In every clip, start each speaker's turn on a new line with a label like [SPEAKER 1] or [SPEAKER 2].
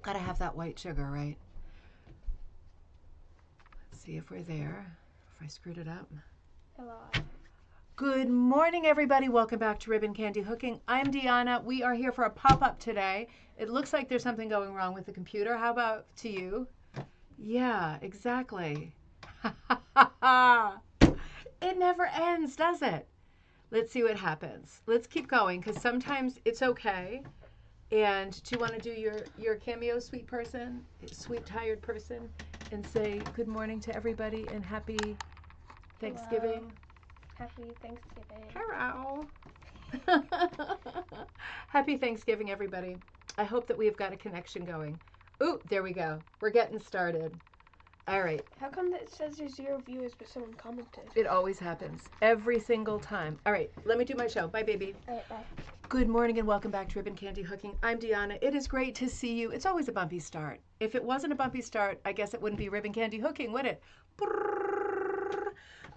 [SPEAKER 1] Gotta have that white sugar, right? Let's see if we're there. If I screwed it up.
[SPEAKER 2] Hello.
[SPEAKER 1] Good morning, everybody. Welcome back to Ribbon Candy Hooking. I'm Deanna. We are here for a pop-up today. It looks like there's something going wrong with the computer. How about to you? Yeah, exactly. It never ends, does it? Let's see what happens. Let's keep going because sometimes it's okay. And do you want to do your cameo, sweet person, sweet tired person, and say good morning to everybody and happy Thanksgiving?
[SPEAKER 2] Hello. Happy Thanksgiving.
[SPEAKER 1] Hello. Happy Thanksgiving, everybody. I hope that we've got a connection going. Ooh, there we go. We're getting started. All right.
[SPEAKER 2] How come that it says there's 0 viewers but someone commented?
[SPEAKER 1] It always happens. Every single time. All right, let me do my show. Bye, baby.
[SPEAKER 2] All right, bye.
[SPEAKER 1] Good morning and welcome back to Ribbon Candy Hooking. I'm Deanna. It is great to see you. It's always a bumpy start. If it wasn't a bumpy start, I guess it wouldn't be Ribbon Candy Hooking, would it?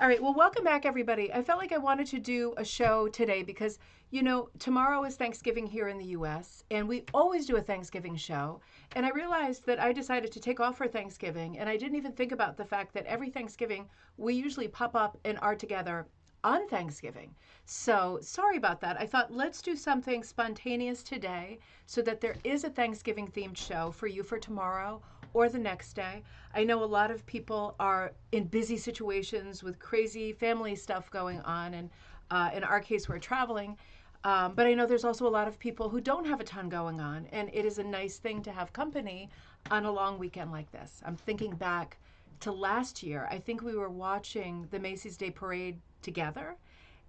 [SPEAKER 1] All right, well, welcome back, everybody. I felt like I wanted to do a show today because, you know, tomorrow is Thanksgiving here in the U.S., and we always do a Thanksgiving show. And I realized that I decided to take off for Thanksgiving, and I didn't even think about the fact that every Thanksgiving we usually pop up and are together on Thanksgiving. So sorry about that. I thought let's do something spontaneous today so that there is a Thanksgiving themed show for you for tomorrow or the next day. I know a lot of people are in busy situations with crazy family stuff going on, and in our case, we're traveling. But I know there's also a lot of people who don't have a ton going on, and it is a nice thing to have company on a long weekend like this. I'm thinking back to last year. I think we were watching the Macy's Day Parade together,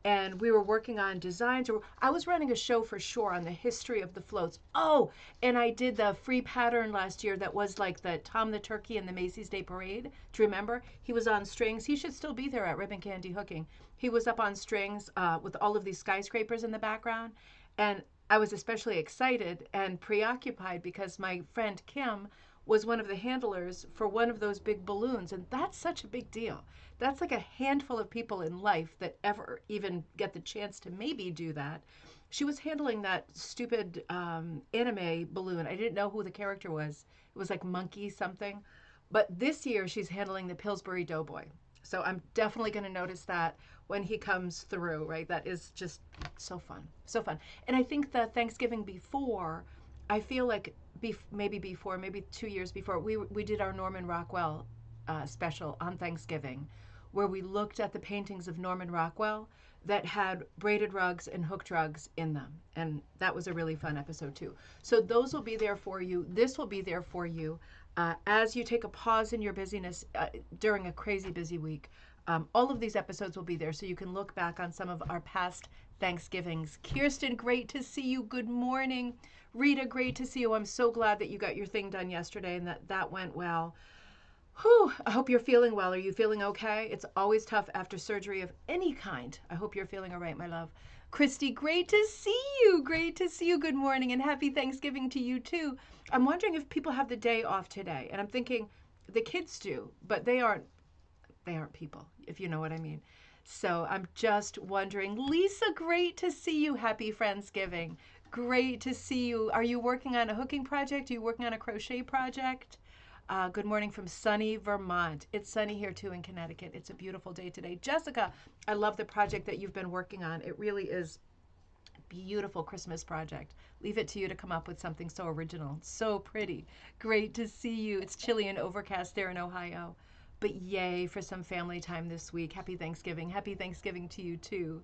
[SPEAKER 1] and we were working on designs. Or I was running a show for sure on the history of the floats. Oh, and I did the free pattern last year that was like the Tom the Turkey and the Macy's Day Parade. Do you remember? He was on strings. He should still be there at Ribbon Candy Hooking. He was up on strings with all of these skyscrapers in the background. And I was especially excited and preoccupied because my friend Kim was one of the handlers for one of those big balloons. And that's such a big deal. That's like a handful of people in life that ever even get the chance to maybe do that. She was handling that stupid anime balloon. I didn't know who the character was. It was like Monkey something. But this year she's handling the Pillsbury Doughboy. So I'm definitely going to notice that when he comes through, right? That is just so fun. So fun. And I think the Thanksgiving before, I feel like maybe 2 years before, we did our Norman Rockwell special on Thanksgiving, where we looked at the paintings of Norman Rockwell that had braided rugs and hooked rugs in them. And that was a really fun episode too. So those will be there for you. This will be there for you as you take a pause in your busyness during a crazy busy week. All of these episodes will be there so you can look back on some of our past Thanksgivings. Kirsten, great to see you. Good morning. Rita, great to see you. I'm so glad that you got your thing done yesterday and that went well. Whew, I hope you're feeling well. Are you feeling okay? It's always tough after surgery of any kind. I hope you're feeling all right, my love. Christy, great to see you. Great to see you. Good morning and happy Thanksgiving to you too. I'm wondering if people have the day off today. And I'm thinking the kids do, but they aren't people, if you know what I mean. So I'm just wondering. Lisa, great to see you. Happy Friendsgiving. Great to see you. Are you working on a hooking project? Are you working on a crochet project? Good morning from sunny Vermont. It's sunny here too in Connecticut. It's a beautiful day today. Jessica, I love the project that you've been working on. It really is a beautiful Christmas project. Leave it to you to come up with something so original, so pretty. Great to see you. It's chilly and overcast there in Ohio. But yay for some family time this week. Happy Thanksgiving. Happy Thanksgiving to you too.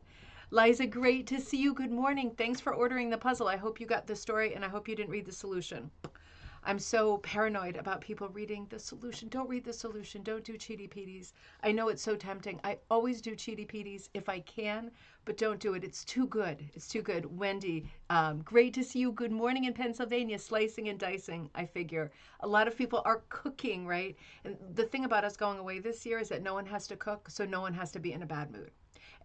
[SPEAKER 1] Liza, great to see you. Good morning. Thanks for ordering the puzzle. I hope you got the story and I hope you didn't read the solution. I'm so paranoid about people reading the solution. Don't read the solution. Don't do cheaty peaties. I know it's so tempting. I always do cheaty peaties if I can, but don't do it. It's too good. It's too good. Wendy, great to see you. Good morning in Pennsylvania, slicing and dicing, I figure. A lot of people are cooking, right? And the thing about us going away this year is that no one has to cook, so no one has to be in a bad mood.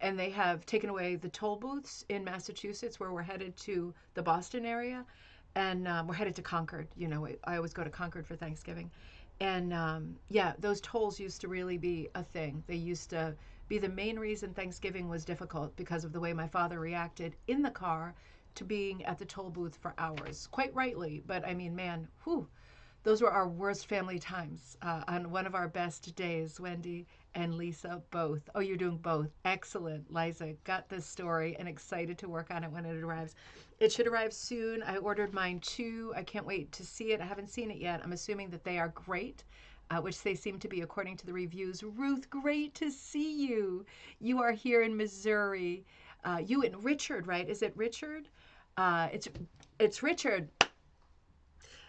[SPEAKER 1] And they have taken away the toll booths in Massachusetts where we're headed to the Boston area. And we're headed to Concord. You know, I always go to Concord for Thanksgiving. And yeah, those tolls used to really be a thing. They used to be the main reason Thanksgiving was difficult because of the way my father reacted in the car to being at the toll booth for hours. Quite rightly, but I mean, man, whew. Those were our worst family times on one of our best days, Wendy and Lisa both. Oh, you're doing both. Excellent. Liza got this story and excited to work on it when it arrives. It should arrive soon. I ordered mine too. I can't wait to see it. I haven't seen it yet. I'm assuming that they are great. Which they seem to be according to the reviews. Ruth, great to see you. You are here in Missouri. You and Richard, right? Is it Richard? It's Richard.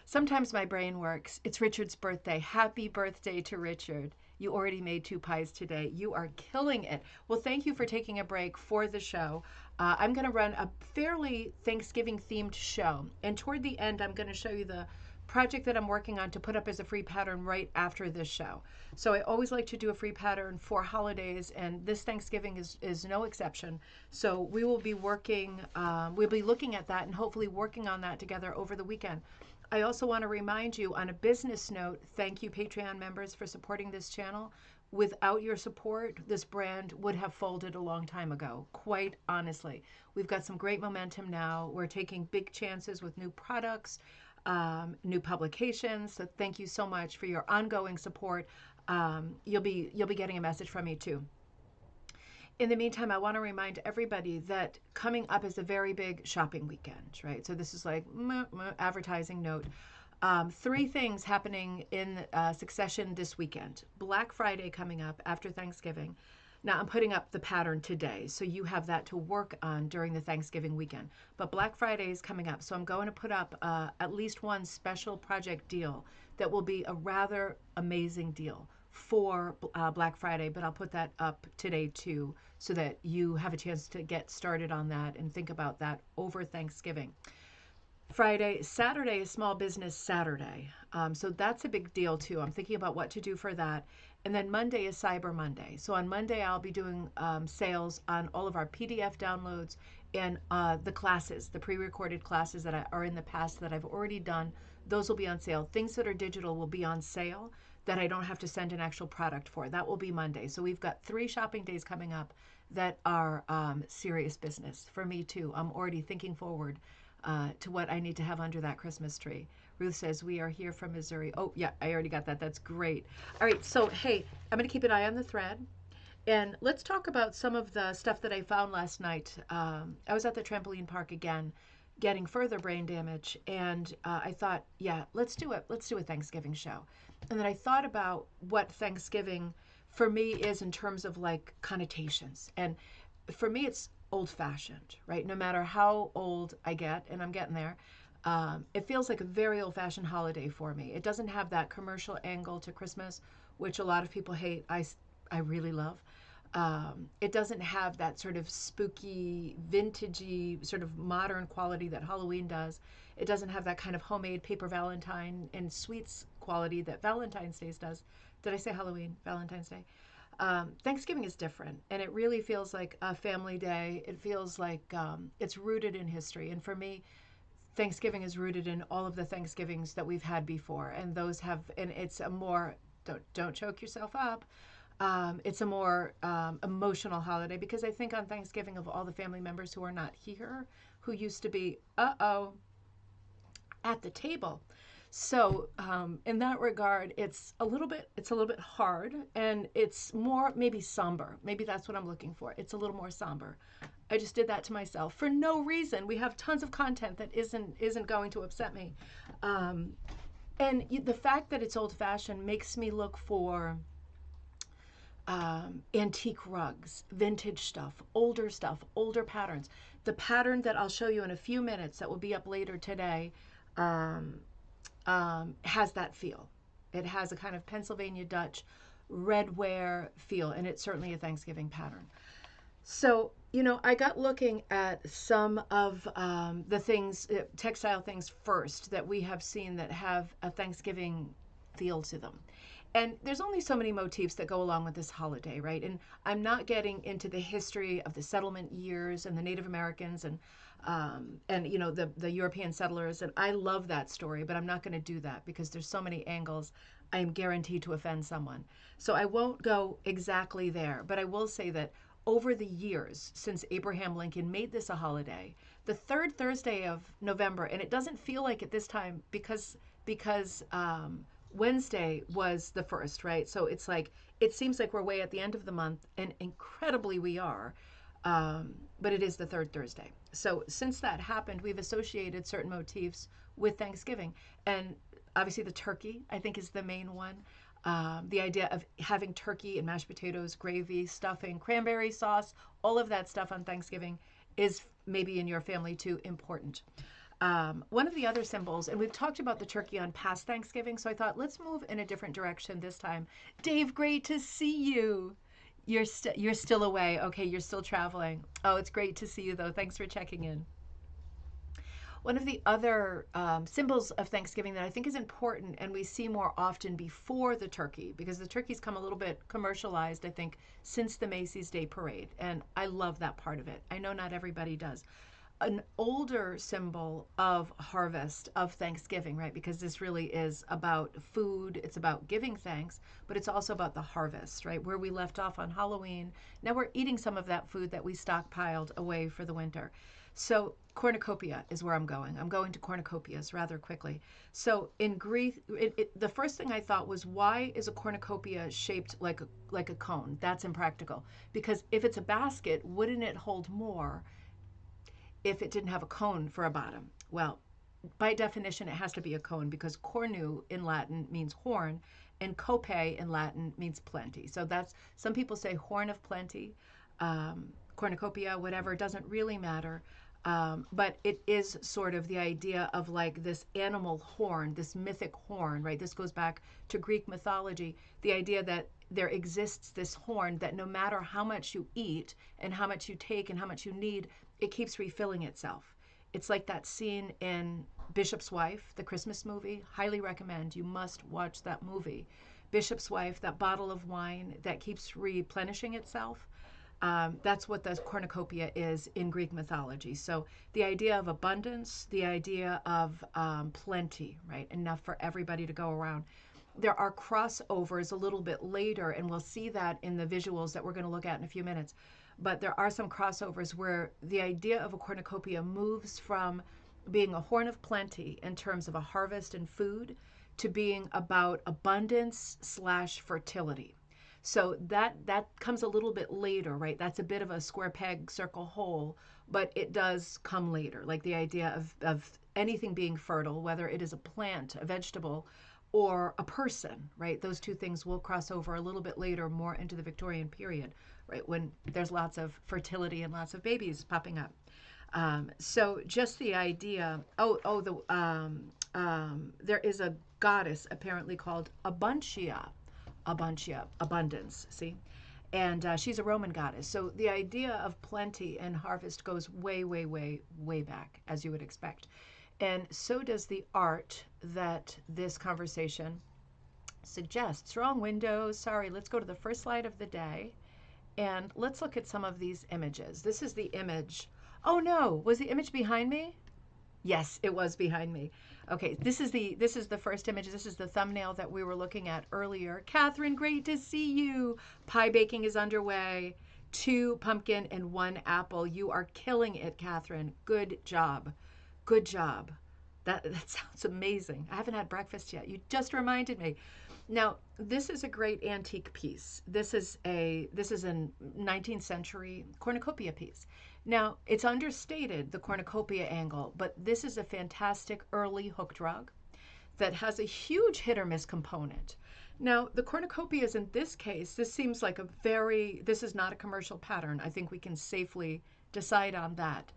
[SPEAKER 1] Sometimes my brain works. It's Richard's birthday. Happy birthday to Richard. You already made 2 pies today. You are killing it. Well, thank you for taking a break for the show. I'm going to run a fairly Thanksgiving themed show. And toward the end, I'm going to show you the project that I'm working on to put up as a free pattern right after this show. So I always like to do a free pattern for holidays, and this Thanksgiving is no exception. So we will be working, we'll be looking at that and hopefully working on that together over the weekend. I also want to remind you on a business note, thank you Patreon members for supporting this channel. Without your support, this brand would have folded a long time ago, quite honestly. We've got some great momentum now. We're taking big chances with new products, new publications. So thank you so much for your ongoing support. You'll be getting a message from me too. In the meantime, I want to remind everybody that coming up is a very big shopping weekend, right? So this is like advertising note. 3 things happening in succession this weekend. Black Friday coming up after Thanksgiving. Now I'm putting up the pattern today, so you have that to work on during the Thanksgiving weekend. But Black Friday is coming up, so I'm going to put up at least one special project deal that will be a rather amazing deal for Black Friday, but I'll put that up today too, so that you have a chance to get started on that and think about that over Thanksgiving. Saturday is Small Business Saturday. So that's a big deal too. I'm thinking about what to do for that. And then Monday is Cyber Monday. So on Monday, I'll be doing sales on all of our PDF downloads and the classes, the pre-recorded classes that are in the past that I've already done. Those will be on sale. Things that are digital will be on sale that I don't have to send an actual product for. That will be Monday. So we've got 3 shopping days coming up that are serious business for me too. I'm already thinking forward to what I need to have under that Christmas tree. Ruth says, we are here from Missouri. Oh, yeah, I already got that. That's great. All right, so, hey, I'm going to keep an eye on the thread. And let's talk about some of the stuff that I found last night. I was at the trampoline park again, getting further brain damage. And I thought, yeah, let's do it. Let's do a Thanksgiving show. And then I thought about what Thanksgiving for me is in terms of like connotations. And for me, it's old-fashioned, right? No matter how old I get, and I'm getting there, it feels like a very old-fashioned holiday for me. It doesn't have that commercial angle to Christmas, which a lot of people hate. I really love. It doesn't have that sort of spooky, vintagey, sort of modern quality that Halloween does. It doesn't have that kind of homemade paper Valentine and sweets quality that Valentine's Day does. Did I say Halloween? Valentine's Day? Thanksgiving is different, and it really feels like a family day. It feels like it's rooted in history. And for me, Thanksgiving is rooted in all of the Thanksgivings that we've had before, and those have, and it's a more, don't choke yourself up. It's a more emotional holiday because I think on Thanksgiving of all the family members who are not here, who used to be, at the table. So in that regard, it's a little bit hard, and it's more maybe somber. Maybe that's what I'm looking for. It's a little more somber. I just did that to myself for no reason. We have tons of content that isn't going to upset me, and the fact that it's old-fashioned makes me look for antique rugs, vintage stuff, older patterns. The pattern that I'll show you in a few minutes that will be up later today has that feel. It has a kind of Pennsylvania Dutch redware feel, and it's certainly a Thanksgiving pattern. So, I got looking at some of the things, textile things first that we have seen that have a Thanksgiving feel to them. And there's only so many motifs that go along with this holiday, right? And I'm not getting into the history of the settlement years and the Native Americans and the European settlers. And I love that story, but I'm not going to do that because there's so many angles. I am guaranteed to offend someone. So I won't go exactly there, but I will say that over the years since Abraham Lincoln made this a holiday, the third Thursday of November, and it doesn't feel like it this time because because Wednesday was the first, right? So it's like, it seems like we're way at the end of the month, and incredibly we are. But it is the third Thursday. So since that happened, we've associated certain motifs with Thanksgiving. And obviously, the turkey, I think, is the main one. The idea of having turkey and mashed potatoes, gravy, stuffing, cranberry sauce, all of that stuff on Thanksgiving is maybe in your family too important. One of the other symbols, and we've talked about the turkey on past Thanksgiving, so I thought let's move in a different direction this time. Dave, great to see you. You're still away. Okay, you're still traveling. Oh, it's great to see you though. Thanks for checking in. One of the other symbols of Thanksgiving that I think is important and we see more often before the turkey, because the turkey's come a little bit commercialized, I think, since the Macy's Day Parade. And I love that part of it. I know not everybody does. An older symbol of harvest, of Thanksgiving, right? Because this really is about food, it's about giving thanks, but it's also about the harvest, right? Where we left off on Halloween. Now we're eating some of that food that we stockpiled away for the winter. So cornucopia is where I'm going. I'm going to cornucopias rather quickly. So in Greek, the first thing I thought was, why is a cornucopia shaped like a cone? That's impractical. Because if it's a basket, wouldn't it hold more if it didn't have a cone for a bottom? Well, by definition, it has to be a cone, because cornu in Latin means horn, and cope in Latin means plenty. So that's, some people say horn of plenty, cornucopia, whatever, it doesn't really matter. But it is sort of the idea of like this animal horn, this mythic horn, right? This goes back to Greek mythology, the idea that there exists this horn that no matter how much you eat and how much you take and how much you need, it keeps refilling itself. It's like that scene in Bishop's Wife, the Christmas movie. Highly recommend. You must watch that movie. Bishop's Wife, that bottle of wine that keeps replenishing itself. That's what the cornucopia is in Greek mythology. So the idea of abundance, the idea of plenty, right? Enough for everybody to go around. There are crossovers a little bit later, and we'll see that in the visuals that we're going to look at in a few minutes. But there are some crossovers where the idea of a cornucopia moves from being a horn of plenty in terms of a harvest and food to being about abundance slash fertility. So that comes a little bit later, right? That's a bit of a square peg, circle hole, but it does come later, like the idea of anything being fertile, whether it is a plant, a vegetable, or a person, right? Those two things will cross over a little bit later, more into the Victorian period, right? When there's lots of fertility and lots of babies popping up. So just the idea, there is a goddess apparently called Abuntia, abundance, see? And she's a Roman goddess. So the idea of plenty and harvest goes way, way, way, way back, as you would expect. And so does the art that this conversation suggests. Wrong window. Sorry, let's go to the first slide of the day. And let's look at some of these images. This is the image. Oh no, was the image behind me? Yes, it was behind me. Okay, this is the first image. This is the thumbnail that we were looking at earlier. Catherine, great to see you. Pie baking is underway. 2 pumpkin and 1 apple. You are killing it, Catherine. Good job. Good job. That sounds amazing. I haven't had breakfast yet. You just reminded me. Now, this is a great antique piece. This is a 19th century cornucopia piece. Now, it's understated, the cornucopia angle, but this is a fantastic early hooked rug that has a huge hit or miss component. Now, the cornucopias in this case, this is not a commercial pattern. I think we can safely decide on that.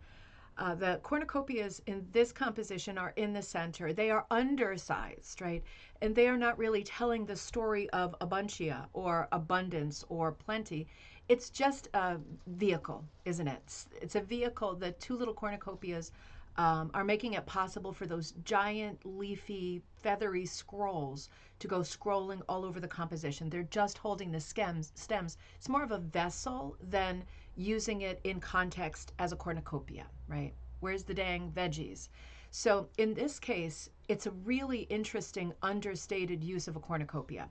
[SPEAKER 1] The cornucopias in this composition are in the center. They are undersized, right? And they are not really telling the story of abuntia or abundance or plenty. It's just a vehicle, isn't it? It's a vehicle. The 2 little cornucopias are making it possible for those giant, leafy, feathery scrolls to go scrolling all over the composition. They're just holding the stems. It's more of a vessel than using it in context as a cornucopia, right? Where's the dang veggies? So in this case, it's a really interesting understated use of a cornucopia.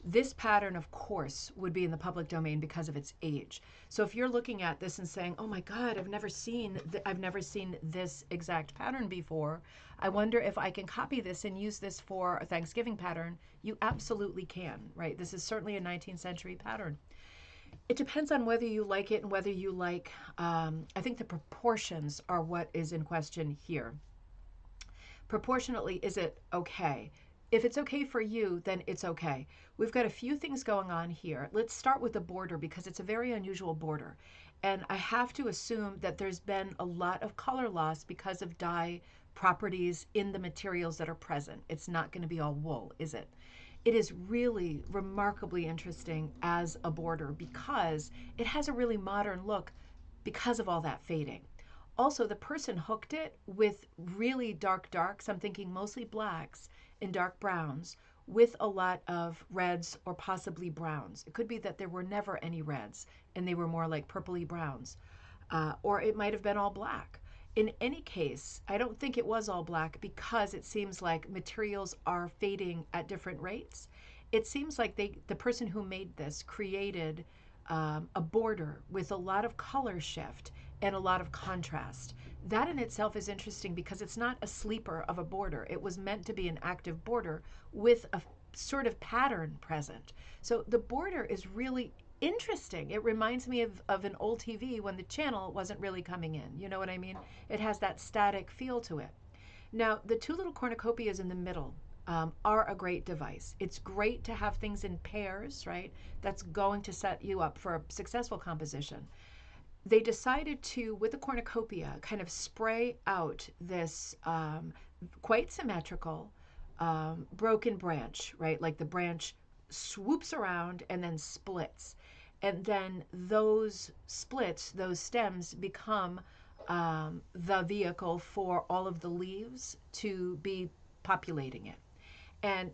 [SPEAKER 1] This pattern, of course, would be in the public domain because of its age. So if you're looking at this and saying, "Oh my God, I've never seen this exact pattern before. I wonder if I can copy this and use this for a Thanksgiving pattern," you absolutely can, right? This is certainly a 19th century pattern. It depends on whether you like it and whether you like, I think the proportions are what is in question here. Proportionately, is it okay? If it's okay for you, then it's okay. We've got a few things going on here. Let's start with the border because it's a very unusual border. And I have to assume that there's been a lot of color loss because of dye properties in the materials that are present. It's not going to be all wool, is it? It is really remarkably interesting as a border because it has a really modern look because of all that fading. Also, the person hooked it with really dark darks. I'm thinking mostly blacks and dark browns with a lot of reds or possibly browns. It could be that there were never any reds and they were more like purpley browns. Or it might have been all black. In any case, I don't think it was all black because it seems like materials are fading at different rates. It seems like the person who made this created a border with a lot of color shift and a lot of contrast. That in itself is interesting because it's not a sleeper of a border. It was meant to be an active border with a sort of pattern present. So the border is really interesting. It reminds me of an old TV when the channel wasn't really coming in. You know what I mean? It has that static feel to it. Now, the two little cornucopias in the middle are a great device. It's great to have things in pairs, right? That's going to set you up for a successful composition. They decided to, with the cornucopia, kind of spray out this quite symmetrical broken branch, right? Like the branch swoops around and then splits. And then those splits, those stems, become the vehicle for all of the leaves to be populating it. And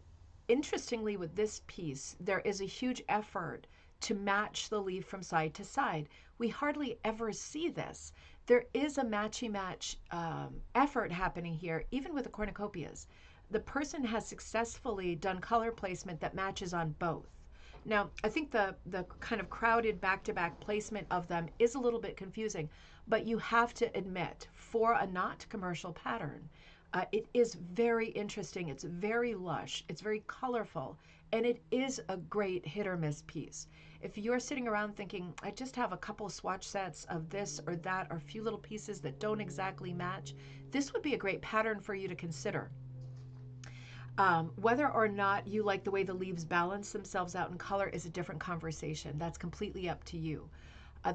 [SPEAKER 1] interestingly, with this piece, there is a huge effort to match the leaf from side to side. We hardly ever see this. There is a matchy-match effort happening here, even with the cornucopias. The person has successfully done color placement that matches on both. Now, I think the kind of crowded back-to-back placement of them is a little bit confusing, but you have to admit, for a not commercial pattern, it is very interesting. It's very lush. It's very colorful. And it is a great hit or miss piece. If you're sitting around thinking, I just have a couple swatch sets of this or that or a few little pieces that don't exactly match, this would be a great pattern for you to consider. Whether or not you like the way the leaves balance themselves out in color is a different conversation. That's completely up to you.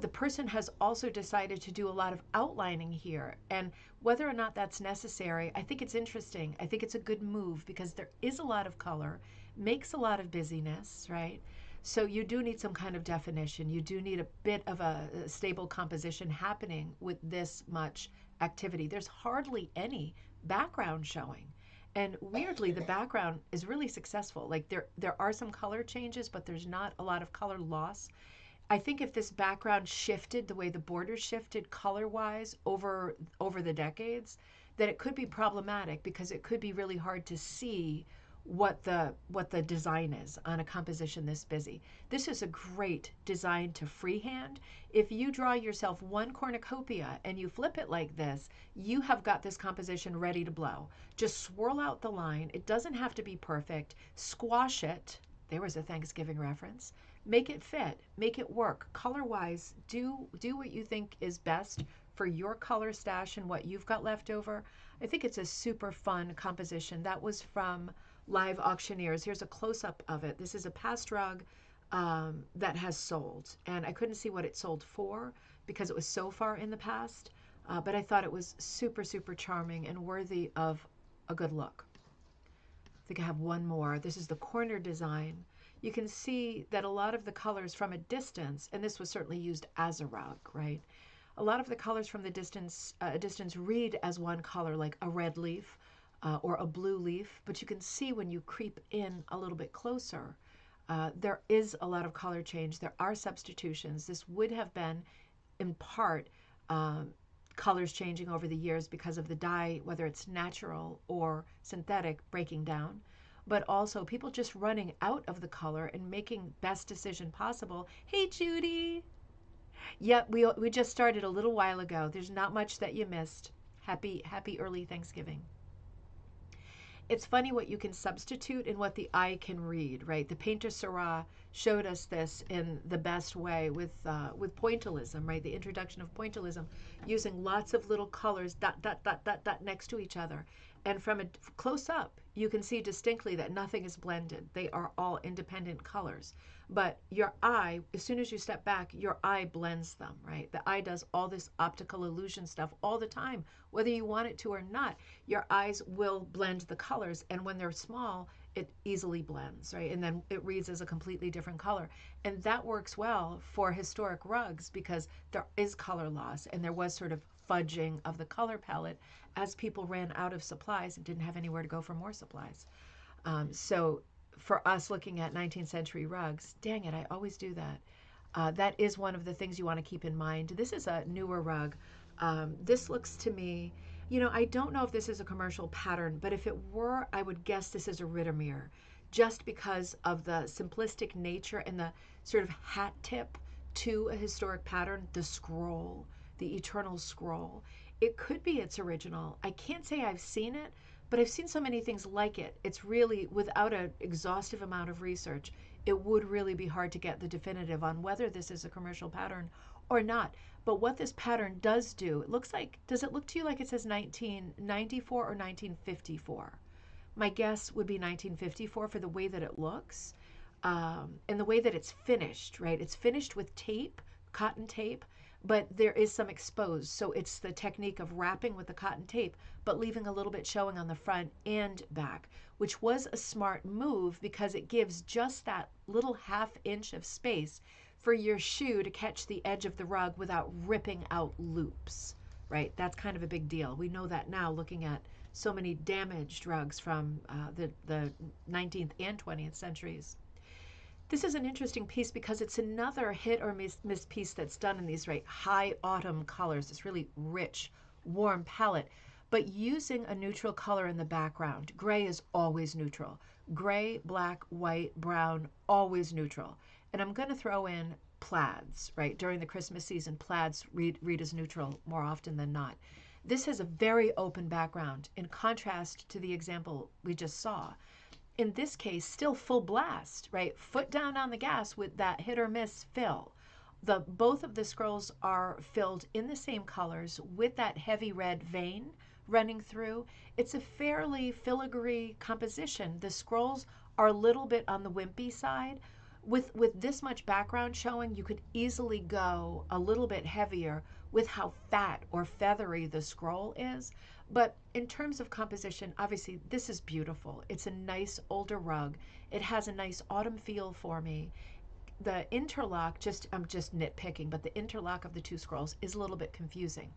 [SPEAKER 1] The person has also decided to do a lot of outlining here, and whether or not that's necessary, I think it's interesting. I think it's a good move because there is a lot of color, makes a lot of busyness, right? So you do need some kind of definition. You do need a bit of a stable composition happening with this much activity. There's hardly any background showing. And weirdly, the background is really successful. Like there are some color changes, but there's not a lot of color loss. I think if this background shifted the way the borders shifted color-wise over the decades, that it could be problematic because it could be really hard to see what the design is on a composition this busy. This is a great design to freehand. If you draw yourself one cornucopia and you flip it like this, you have got this composition ready to blow. Just swirl out the line. It doesn't have to be perfect. Squash it. There was a Thanksgiving reference. Make it fit, make it work. Color-wise, do what you think is best for your color stash and what you've got left over. I think it's a super fun composition. That was from Live Auctioneers. Here's a close-up of it. This is a past rug that has sold, and I couldn't see what it sold for because it was so far in the past, but I thought it was super, super charming and worthy of a good look. I think I have one more. This is the corner design. You can see that a lot of the colors from a distance, and this was certainly used as a rug, right? A lot of the colors from the distance read as one color, like a red leaf or a blue leaf, but you can see when you creep in a little bit closer, there is a lot of color change. There are substitutions. This would have been, in part, colors changing over the years because of the dye, whether it's natural or synthetic, breaking down. but also people just running out of the color and making best decision possible. Hey, Judy. Yep, we just started a little while ago. There's not much that you missed. Happy early Thanksgiving. It's funny what you can substitute and what the eye can read, right? The painter Seurat showed us this in the best way with pointillism, right? The introduction of pointillism, using lots of little colors dot dot dot dot dot next to each other, and from a close up, you can see distinctly that nothing is blended. They are all independent colors. But your eye, as soon as you step back, your eye blends them, right? The eye does all this optical illusion stuff all the time, whether you want it to or not. Your eyes will blend the colors, and when they're small, it easily blends, right? And then it reads as a completely different color. And that works well for historic rugs because there is color loss, and there was sort of fudging of the color palette as people ran out of supplies and didn't have anywhere to go for more supplies. So for us looking at 19th century rugs, dang it, I always do that. That is one of the things you want to keep in mind. This is a newer rug. This looks to me, I don't know if this is a commercial pattern, but if it were, I would guess this is a Rittermere, just because of the simplistic nature and the sort of hat tip to a historic pattern, the scroll, the eternal scroll. It could be its original. I can't say I've seen it, but I've seen so many things like it. It's really, without an exhaustive amount of research, it would really be hard to get the definitive on whether this is a commercial pattern or not. But what this pattern does do, it looks like, does it look to you like it says 1994 or 1954? My guess would be 1954 for the way that it looks, and the way that it's finished, right? It's finished with tape, cotton tape, but there is some exposed. So it's the technique of wrapping with the cotton tape, but leaving a little bit showing on the front and back, which was a smart move because it gives just that little ½ inch of space for your shoe to catch the edge of the rug without ripping out loops, right? That's kind of a big deal. We know that now looking at so many damaged rugs from the 19th and 20th centuries. This is an interesting piece because it's another hit or miss piece that's done in these high autumn colors, this really rich, warm palette, but using a neutral color in the background. Gray is always neutral. Gray, black, white, brown, always neutral. And I'm going to throw in plaids, right? During the Christmas season, plaids read as neutral more often than not. This has a very open background in contrast to the example we just saw. In this case, still full blast, right? Foot down on the gas with that hit or miss fill. Both of the scrolls are filled in the same colors with that heavy red vein running through. It's a fairly filigree composition. The scrolls are a little bit on the wimpy side. With this much background showing, you could easily go a little bit heavier with how fat or feathery the scroll is. But in terms of composition, obviously this is beautiful. It's a nice older rug. It has a nice autumn feel for me. The interlock, I'm just nitpicking, but the interlock of the two scrolls is a little bit confusing.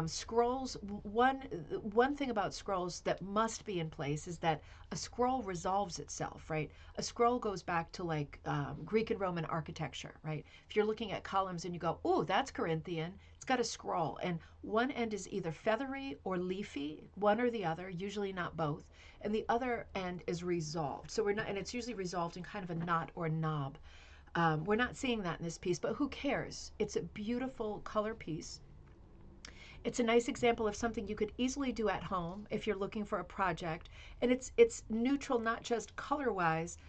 [SPEAKER 1] Scrolls, one thing about scrolls that must be in place is that a scroll resolves itself, right? A scroll goes back to Greek and Roman architecture, right? If you're looking at columns and you go, oh, that's Corinthian, it's got a scroll, and one end is either feathery or leafy, one or the other, usually not both, and the other end is resolved. So and it's usually resolved in kind of a knot or knob. We're not seeing that in this piece, but who cares? It's a beautiful color piece. It's a nice example of something you could easily do at home if you're looking for a project. And it's neutral, not just color-wise,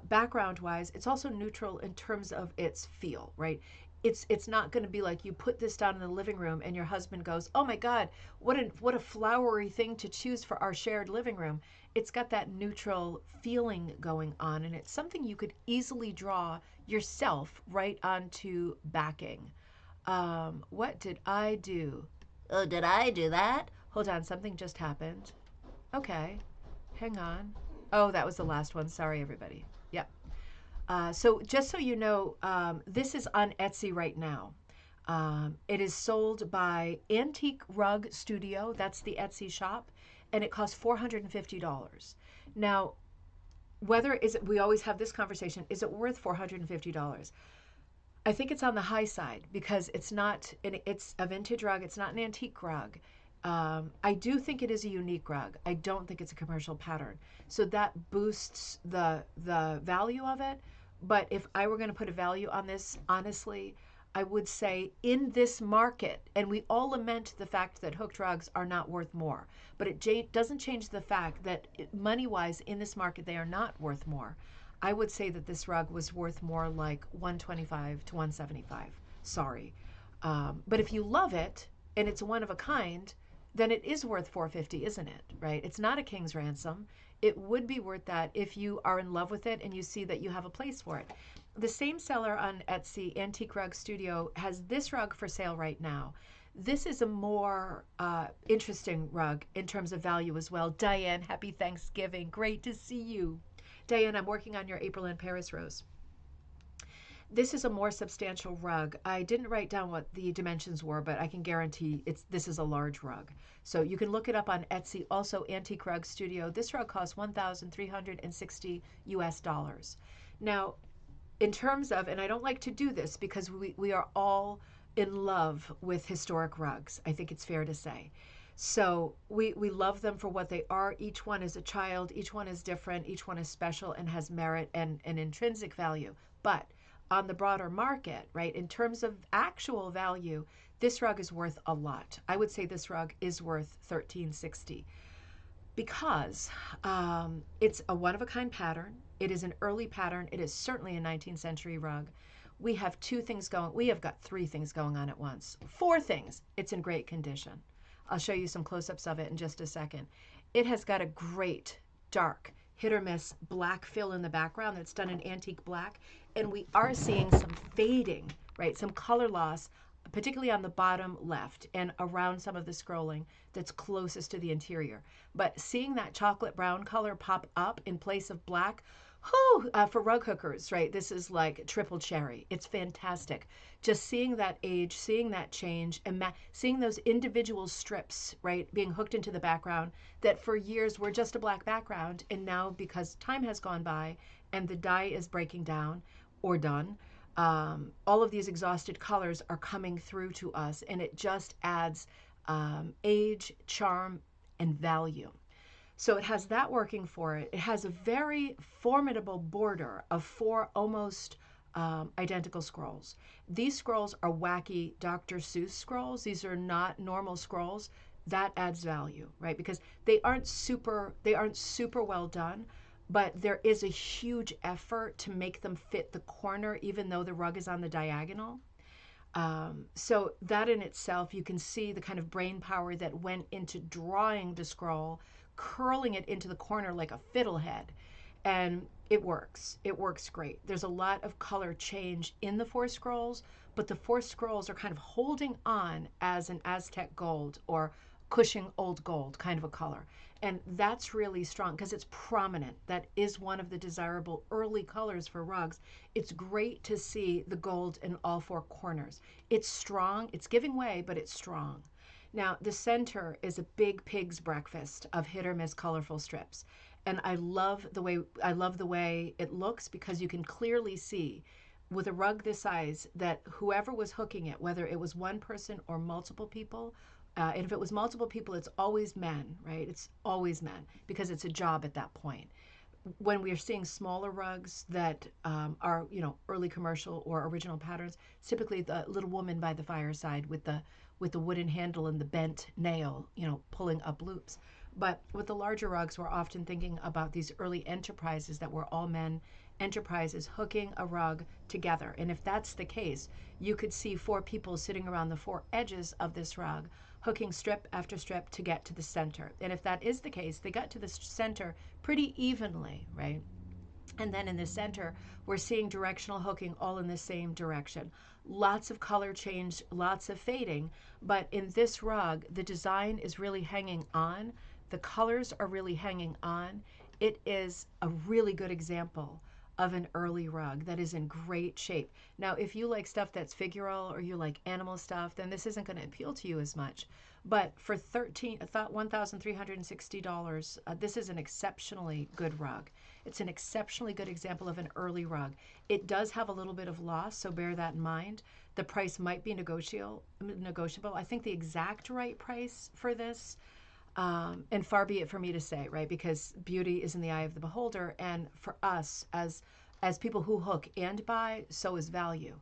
[SPEAKER 1] background-wise. It's also neutral in terms of its feel, right? It's not going to be like you put this down in the living room and your husband goes, oh my God, what a flowery thing to choose for our shared living room. It's got that neutral feeling going on, and it's something you could easily draw yourself right onto backing. What did I do? Oh, did I do that? Hold on, something just happened. Okay, hang on. Oh, that was the last one. Sorry, everybody. Yep. So just so you know, this is on Etsy right now. It is sold by Antique Rug Studio. That's the Etsy shop, and it costs $450. Now, we always have this conversation, is it worth $450? I think it's on the high side because it's a vintage rug. It's not an antique rug. I do think it is a unique rug. I don't think it's a commercial pattern. So that boosts the value of it. But if I were going to put a value on this, honestly, I would say in this market, and we all lament the fact that hooked rugs are not worth more, but it doesn't change the fact that money-wise in this market they are not worth more. I would say that this rug was worth more like 125 to 175. Sorry. But if you love it and it's one of a kind, then it is worth 450, isn't it? Right? It's not a king's ransom. It would be worth that if you are in love with it and you see that you have a place for it. The same seller on Etsy, Antique Rug Studio, has this rug for sale right now. This is a more interesting rug in terms of value as well. Diane, happy Thanksgiving. Great to see you. Diane, I'm working on your April in Paris rose. This is a more substantial rug. I didn't write down what the dimensions were, but I can guarantee this is a large rug. So you can look it up on Etsy. Also, Antique Rug Studio. This rug costs $1,360 US. Now, in terms of, and I don't like to do this because we are all in love with historic rugs. I think it's fair to say. So we love them for what they are. Each one is a child. Each one is different. Each one is special and has merit and intrinsic value. But on the broader market, right, in terms of actual value, this rug is worth a lot. I would say this rug is worth $1,360 because it's a one-of-a-kind pattern. It is an early pattern. It is certainly a 19th century rug. We have we have got three things going on at once. Four things. It's in great condition. I'll show you some close-ups of it in just a second. It has got a great dark hit or miss black fill in the background that's done in antique black. And we are seeing some fading, right? Some color loss, particularly on the bottom left and around some of the scrolling that's closest to the interior. But seeing that chocolate brown color pop up in place of black, for rug hookers, right? This is like triple cherry. It's fantastic. Just seeing that age, seeing that change, and seeing those individual strips, right, being hooked into the background that for years were just a black background, and now because time has gone by and the dye is breaking down or done, all of these exhausted colors are coming through to us, and it just adds age, charm, and value. So it has that working for it. It has a very formidable border of four almost identical scrolls. These scrolls are wacky Dr. Seuss scrolls. These are not normal scrolls. That adds value, right? Because they aren't super well done, but there is a huge effort to make them fit the corner, even though the rug is on the diagonal. So that in itself, you can see the kind of brain power that went into drawing the scroll, curling it into the corner like a fiddlehead. And it works. It works great. There's a lot of color change in the four scrolls, but the four scrolls are kind of holding on as an Aztec gold or Cushing old gold kind of a color. And that's really strong because it's prominent. That is one of the desirable early colors for rugs. It's great to see the gold in all four corners. It's strong. It's giving way, but it's strong. Now, the center is a big pig's breakfast of hit or miss colorful strips. And I love the way it looks because you can clearly see with a rug this size that whoever was hooking it, whether it was one person or multiple people, and if it was multiple people, it's always men, right? It's always men because it's a job at that point. When we are seeing smaller rugs that are, early commercial or original patterns, it's typically the little woman by the fireside with the wooden handle and the bent nail, pulling up loops. But with the larger rugs, we're often thinking about these early enterprises that were all men enterprises hooking a rug together. And if that's the case, you could see four people sitting around the four edges of this rug, hooking strip after strip to get to the center. And if that is the case, they got to the center pretty evenly, right? And then in the center, we're seeing directional hooking all in the same direction. Lots of color change, lots of fading, but in this rug, the design is really hanging on. The colors are really hanging on. It is a really good example of an early rug that is in great shape. Now, if you like stuff that's figural or you like animal stuff, then this isn't going to appeal to you as much. But for $1,360, this is an exceptionally good rug. It's an exceptionally good example of an early rug. It does have a little bit of loss, so bear that in mind. The price might be negotiable. I think the exact right price for this, and far be it for me to say, right? Because beauty is in the eye of the beholder, and for us as people who hook and buy, so is value.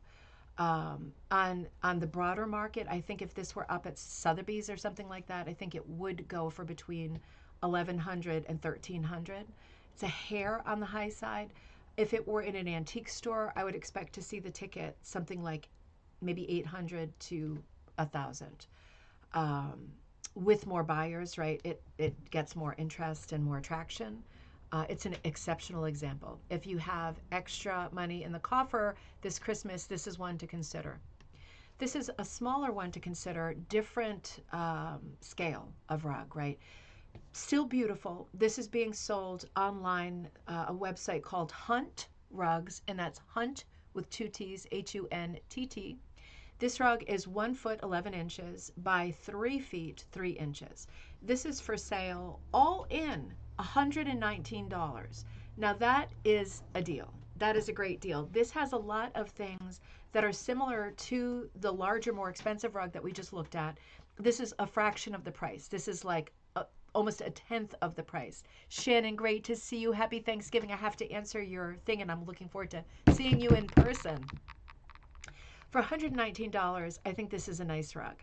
[SPEAKER 1] On the broader market, I think if this were up at Sotheby's or something like that, I think it would go for between 1,100 and 1,300. It's a hair on the high side. If it were in an antique store, I would expect to see the ticket something like maybe 800 to 1,000. With more buyers, right, it gets more interest and more attraction. It's an exceptional example. If you have extra money in the coffer this Christmas, this is one to consider. This is a smaller one to consider, different scale of rug, right? Still beautiful. This is being sold online, a website called Hunt Rugs, and that's Hunt with two T's, Huntt. This rug is 1 foot 11 inches by 3 feet 3 inches. This is for sale all in $119. Now that is a deal. That is a great deal. This has a lot of things that are similar to the larger, more expensive rug that we just looked at. This is a fraction of the price. This is like almost a tenth of the price. Shannon, great to see you. Happy Thanksgiving. I have to answer your thing, and I'm looking forward to seeing you in person. For $119, I think this is a nice rug.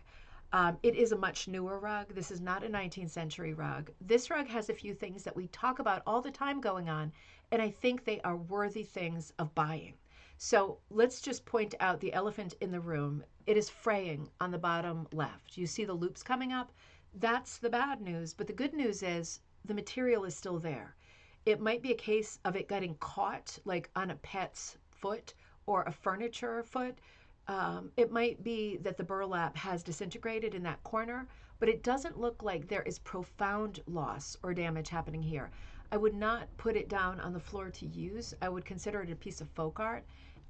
[SPEAKER 1] It is a much newer rug. This is not a 19th century rug. This rug has a few things that we talk about all the time going on, and I think they are worthy things of buying. So let's just point out the elephant in the room. It is fraying on the bottom left. You see the loops coming up? That's the bad news, but the good news is the material is still there. It might be a case of it getting caught like on a pet's foot or a furniture foot. It might be that the burlap has disintegrated in that corner, but it doesn't look like there is profound loss or damage happening here. I would not put it down on the floor to use. I would consider it a piece of folk art.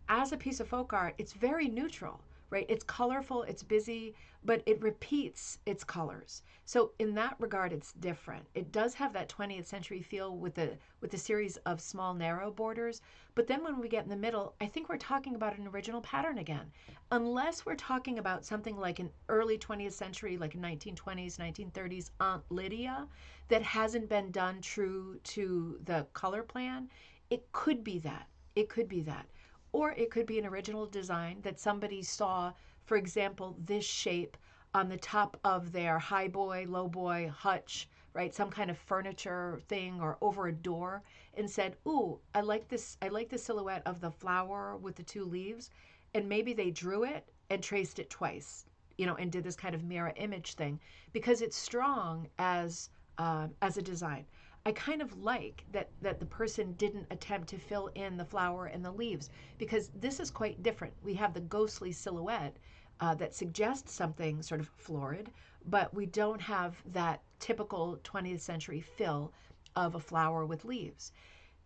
[SPEAKER 1] As a piece of folk art, it's very neutral, right? It's colorful, it's busy, but it repeats its colors. So in that regard, it's different. It does have that 20th century feel with the series of small narrow borders, but then when we get in the middle, I think we're talking about an original pattern again. Unless we're talking about something like an early 20th century, like a 1920s, 1930s Aunt Lydia that hasn't been done true to the color plan, it could be that. It could be that. Or it could be an original design that somebody saw, for example, this shape on the top of their high boy, low boy hutch, right? Some kind of furniture thing or over a door and said, ooh, I like this. I like the silhouette of the flower with the two leaves. And maybe they drew it and traced it twice, and did this kind of mirror image thing because it's strong as a design. I kind of like that the person didn't attempt to fill in the flower and the leaves because this is quite different. We have the ghostly silhouette that suggests something sort of florid, but we don't have that typical 20th century fill of a flower with leaves.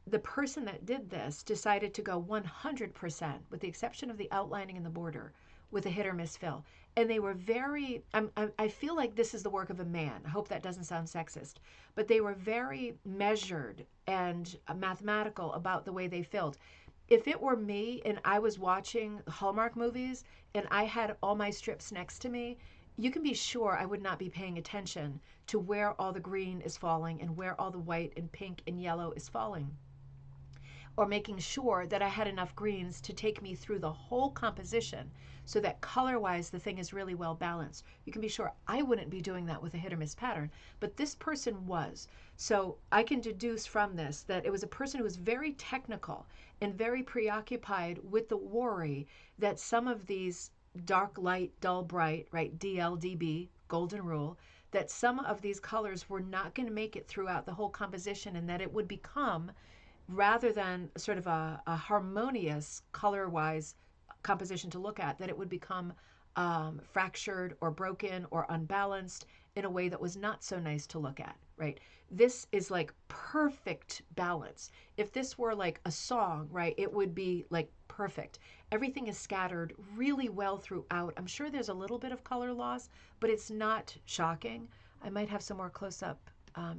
[SPEAKER 1] The person that did this decided to go 100%, with the exception of the outlining and the border, with a hit or miss fill. And they were very, I feel like this is the work of a man. I hope that doesn't sound sexist. But they were very measured and mathematical about the way they filled. If it were me and I was watching Hallmark movies and I had all my strips next to me, you can be sure I would not be paying attention to where all the green is falling and where all the white and pink and yellow is falling, or making sure that I had enough greens to take me through the whole composition so that color-wise the thing is really well balanced. You can be sure I wouldn't be doing that with a hit or miss pattern, but this person was. So I can deduce from this that it was a person who was very technical and very preoccupied with the worry that some of these dark, light, dull, bright, right, DLDB, golden rule, that some of these colors were not going to make it throughout the whole composition and that it would become, rather than sort of a harmonious color-wise composition to look at, that it would become fractured or broken or unbalanced in a way that was not so nice to look at, right? This is like perfect balance. If this were like a song, right, it would be like perfect. Everything is scattered really well throughout. I'm sure there's a little bit of color loss, but it's not shocking. I might have some more close-up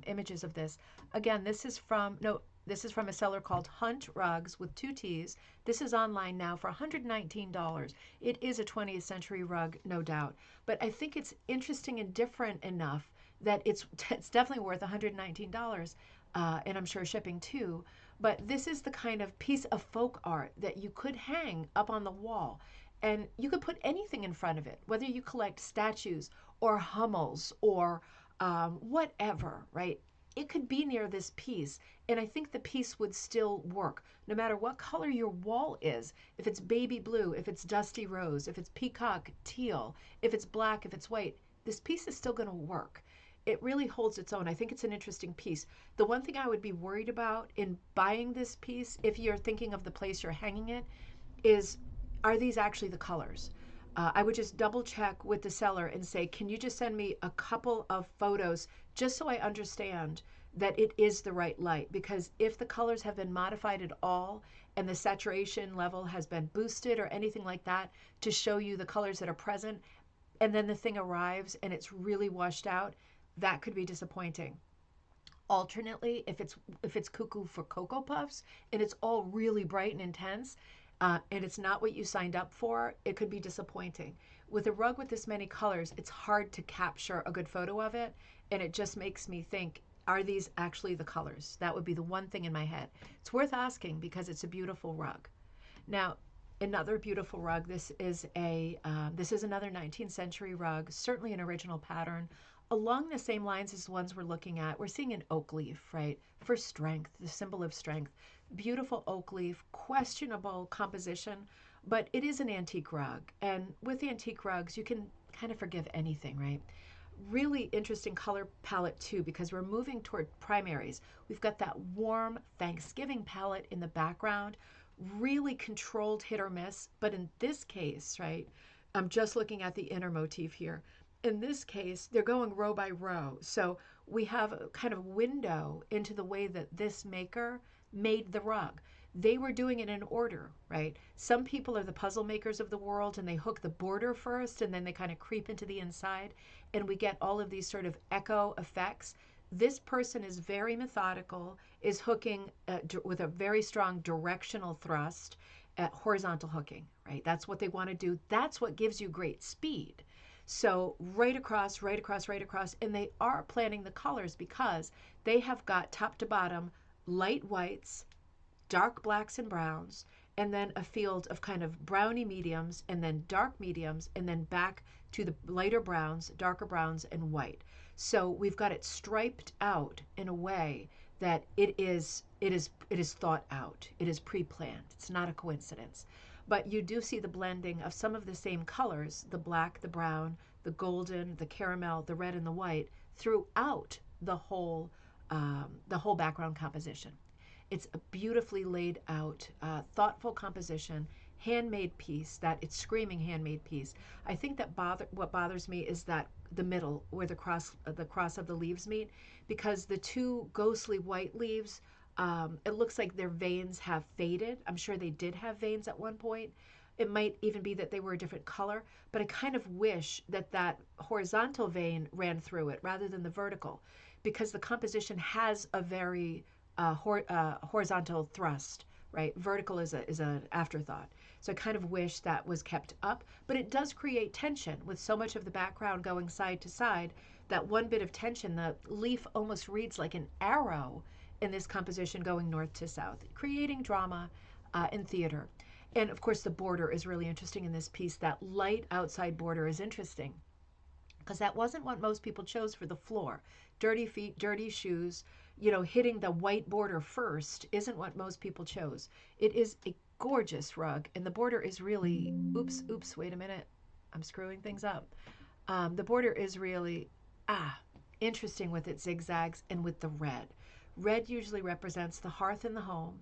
[SPEAKER 1] images of this. Again, this is from, no, this is from a seller called Hunt Rugs with 2 T's. This is online now for $119. It is a 20th century rug, no doubt. But I think it's interesting and different enough that it's definitely worth $119, and I'm sure shipping too. But this is the kind of piece of folk art that you could hang up on the wall. And you could put anything in front of it, whether you collect statues or Hummels or whatever, right? It could be near this piece, and I think the piece would still work, no matter what color your wall is. If it's baby blue, if it's dusty rose, if it's peacock teal, if it's black, if it's white, this piece is still going to work. It really holds its own. I think it's an interesting piece. The one thing I would be worried about in buying this piece, if you're thinking of the place you're hanging it, is, are these actually the colors? I would just double check with the seller and say, can you just send me a couple of photos just so I understand that it is the right light? Because if the colors have been modified at all and the saturation level has been boosted or anything like that to show you the colors that are present, and then the thing arrives and it's really washed out, that could be disappointing. Alternately, if it's cuckoo for Cocoa Puffs and it's all really bright and intense, and it's not what you signed up for, it could be disappointing. With a rug with this many colors, it's hard to capture a good photo of it, and it just makes me think, are these actually the colors? That would be the one thing in my head. It's worth asking because it's a beautiful rug. Now, another beautiful rug. This is another 19th century rug, certainly an original pattern. Along the same lines as the ones we're looking at, we're seeing an oak leaf, right? For strength, the symbol of strength. Beautiful oak leaf, questionable composition, but it is an antique rug. And with antique rugs, you can kind of forgive anything, right? Really interesting color palette too, because we're moving toward primaries. We've got that warm Thanksgiving palette in the background, really controlled hit or miss. But in this case, right, I'm just looking at the inner motif here. In this case, they're going row by row. So we have a kind of window into the way that this maker made the rug. They were doing it in order, right? Some people are the puzzle makers of the world and they hook the border first and then they kind of creep into the inside and we get all of these sort of echo effects. This person is very methodical, is hooking with a very strong directional thrust at horizontal hooking, right? That's what they want to do. That's what gives you great speed. So right across, right across, right across, and they are planning the colors because they have got top to bottom light whites, dark blacks and browns, and then a field of kind of browny mediums, and then dark mediums, and then back to the lighter browns, darker browns, and white. So we've got it striped out in a way that it is thought out. It is pre-planned. It's not a coincidence. But you do see the blending of some of the same colors, the black, the brown, the golden, the caramel, the red, and the white, throughout the whole background composition. It's a beautifully laid out, thoughtful composition, handmade piece. That it's screaming handmade piece. I think that what bothers me is that the middle where the cross of the leaves meet, because the two ghostly white leaves, it looks like their veins have faded. I'm sure they did have veins at one point. It might even be that they were a different color, but I kind of wish that that horizontal vein ran through it rather than the vertical, because the composition has a very horizontal thrust, right? Vertical is an afterthought. So I kind of wish that was kept up, but it does create tension with so much of the background going side to side. That one bit of tension, the leaf almost reads like an arrow in this composition going north to south, creating drama in theater. And of course, the border is really interesting in this piece. That light outside border is interesting because that wasn't what most people chose for the floor. Dirty feet, dirty shoes, hitting the white border first isn't what most people chose. It is a gorgeous rug, and the border is really, oops, wait a minute. I'm screwing things up. The border is really, interesting with its zigzags and with the red. Red usually represents the hearth in the home,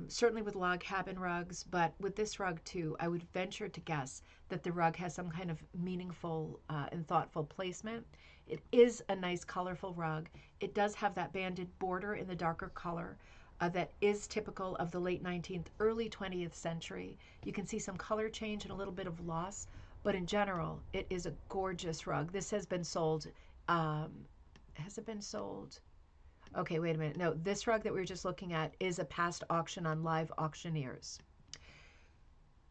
[SPEAKER 1] certainly with log cabin rugs, but with this rug too, I would venture to guess that the rug has some kind of meaningful and thoughtful placement. It is a nice colorful rug. It does have that banded border in the darker color that is typical of the late 19th, early 20th century. You can see some color change and a little bit of loss, but in general, it is a gorgeous rug. This has been sold. Has it been sold? Okay, wait a minute. No, this rug that we were just looking at is a past auction on Live Auctioneers.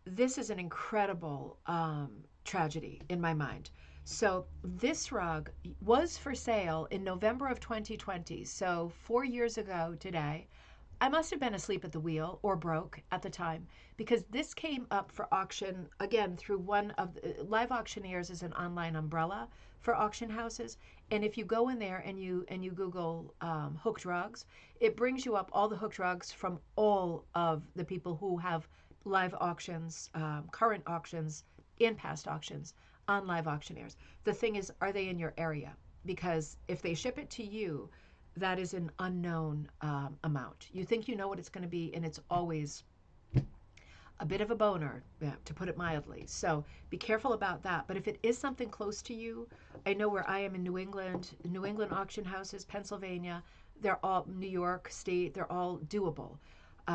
[SPEAKER 1] This is an incredible tragedy in my mind. So this rug was for sale in November of 2020. So 4 years ago today, I must have been asleep at the wheel or broke at the time because this came up for auction again through one of the, Live Auctioneers is an online umbrella for auction houses. And if you go in there and you Google hooked rugs, it brings you up all the hooked rugs from all of the people who have live auctions, current auctions, and past auctions on Live Auctioneers. The thing is, are they in your area? Because if they ship it to you, that is an unknown amount. You think you know what it's going to be, and it's always a bit of a boner, to put it mildly. So be careful about that. But if it is something close to you, I know where I am in New England auction houses, Pennsylvania, they're all New York State, they're all doable.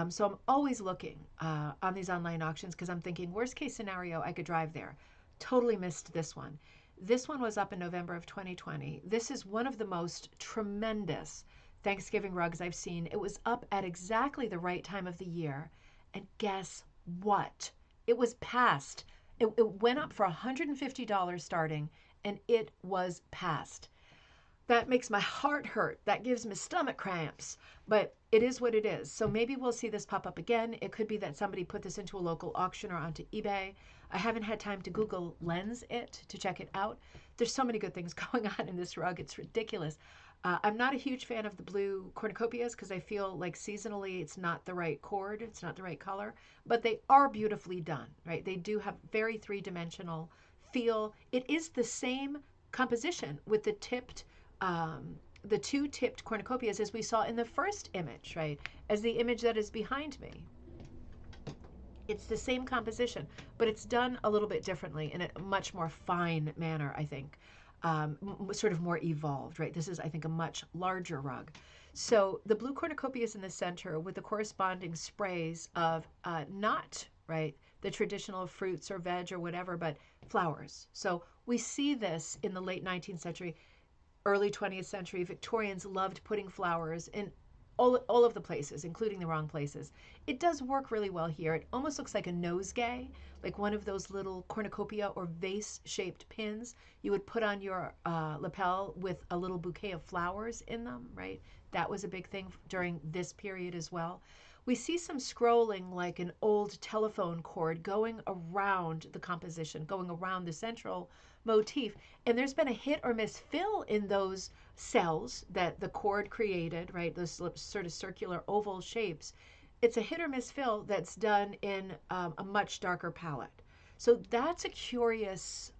[SPEAKER 1] So I'm always looking on these online auctions because I'm thinking, worst case scenario, I could drive there. Totally missed this one. This one was up in November of 2020. This is one of the most tremendous Thanksgiving rugs I've seen. It was up at exactly the right time of the year. And guess what? It was past. It went up for $150 starting, and it was past. That makes my heart hurt. That gives me stomach cramps. But it is what it is. So maybe we'll see this pop up again. It could be that somebody put this into a local auction or onto eBay. I haven't had time to Google Lens it to check it out. There's so many good things going on in this rug. It's ridiculous. I'm not a huge fan of the blue cornucopias because I feel like seasonally it's not the right cord, it's not the right color, but they are beautifully done, right? They do have very three-dimensional feel. It is the same composition with the two tipped cornucopias as we saw in the first image, right? As the image that is behind me. It's the same composition, but it's done a little bit differently in a much more fine manner, I think. Sort of more evolved, right? This is, I think, a much larger rug. So the blue cornucopia is in the center with the corresponding sprays of not, right, the traditional fruits or veg or whatever, but flowers. So we see this in the late 19th century, early 20th century. Victorians loved putting flowers in all of the places, including the wrong places. It does work really well here. It almost looks like a nosegay, like one of those little cornucopia or vase-shaped pins you would put on your lapel with a little bouquet of flowers in them, right? That was a big thing during this period as well. We see some scrolling like an old telephone cord going around the composition, going around the central motif. And there's been a hit or miss fill in those cells that the cord created, right? Those sort of circular oval shapes. It's a hit or miss fill that's done in a much darker palette. So that's a curious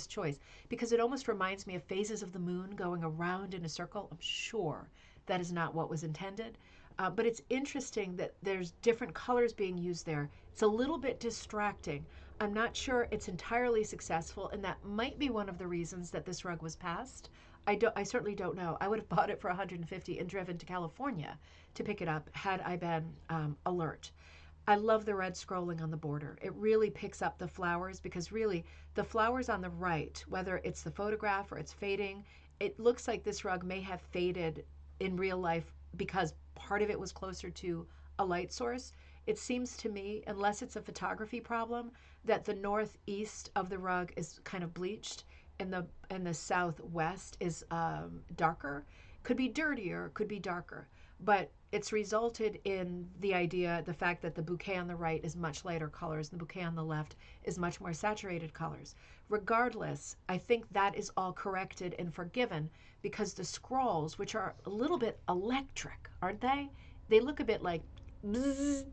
[SPEAKER 1] choice because it almost reminds me of phases of the moon going around in a circle. I'm sure that is not what was intended. But it's interesting that there's different colors being used there. It's a little bit distracting. I'm not sure it's entirely successful, and that might be one of the reasons that this rug was passed. I certainly don't know. I would have bought it for $150 and driven to California to pick it up had I been alert. I love the red scrolling on the border. It really picks up the flowers because really the flowers on the right, whether it's the photograph or it's fading, it looks like this rug may have faded in real life because part of it was closer to a light source. It seems to me, unless it's a photography problem, that the northeast of the rug is kind of bleached and the southwest is darker. Could be dirtier, could be darker, but it's resulted in the fact that the bouquet on the right is much lighter colors, and the bouquet on the left is much more saturated colors. Regardless, I think that is all corrected and forgiven because the scrolls, which are a little bit electric, aren't they? They look a bit like bzzz.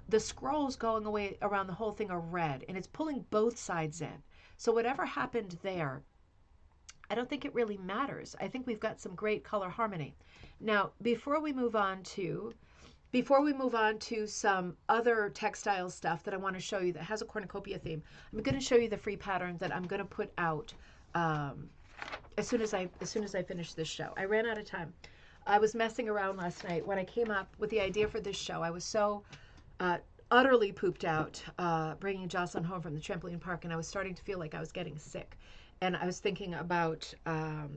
[SPEAKER 1] The scrolls going away around the whole thing are red, and it's pulling both sides in. So whatever happened there, I don't think it really matters. I think we've got some great color harmony. Now, before we move on to some other textile stuff that I want to show you that has a cornucopia theme, I'm going to show you the free pattern that I'm going to put out as soon as I finish this show. I ran out of time. I was messing around last night when I came up with the idea for this show. I was so uh, utterly pooped out bringing Jocelyn home from the trampoline park, and I was starting to feel like I was getting sick. And I was thinking about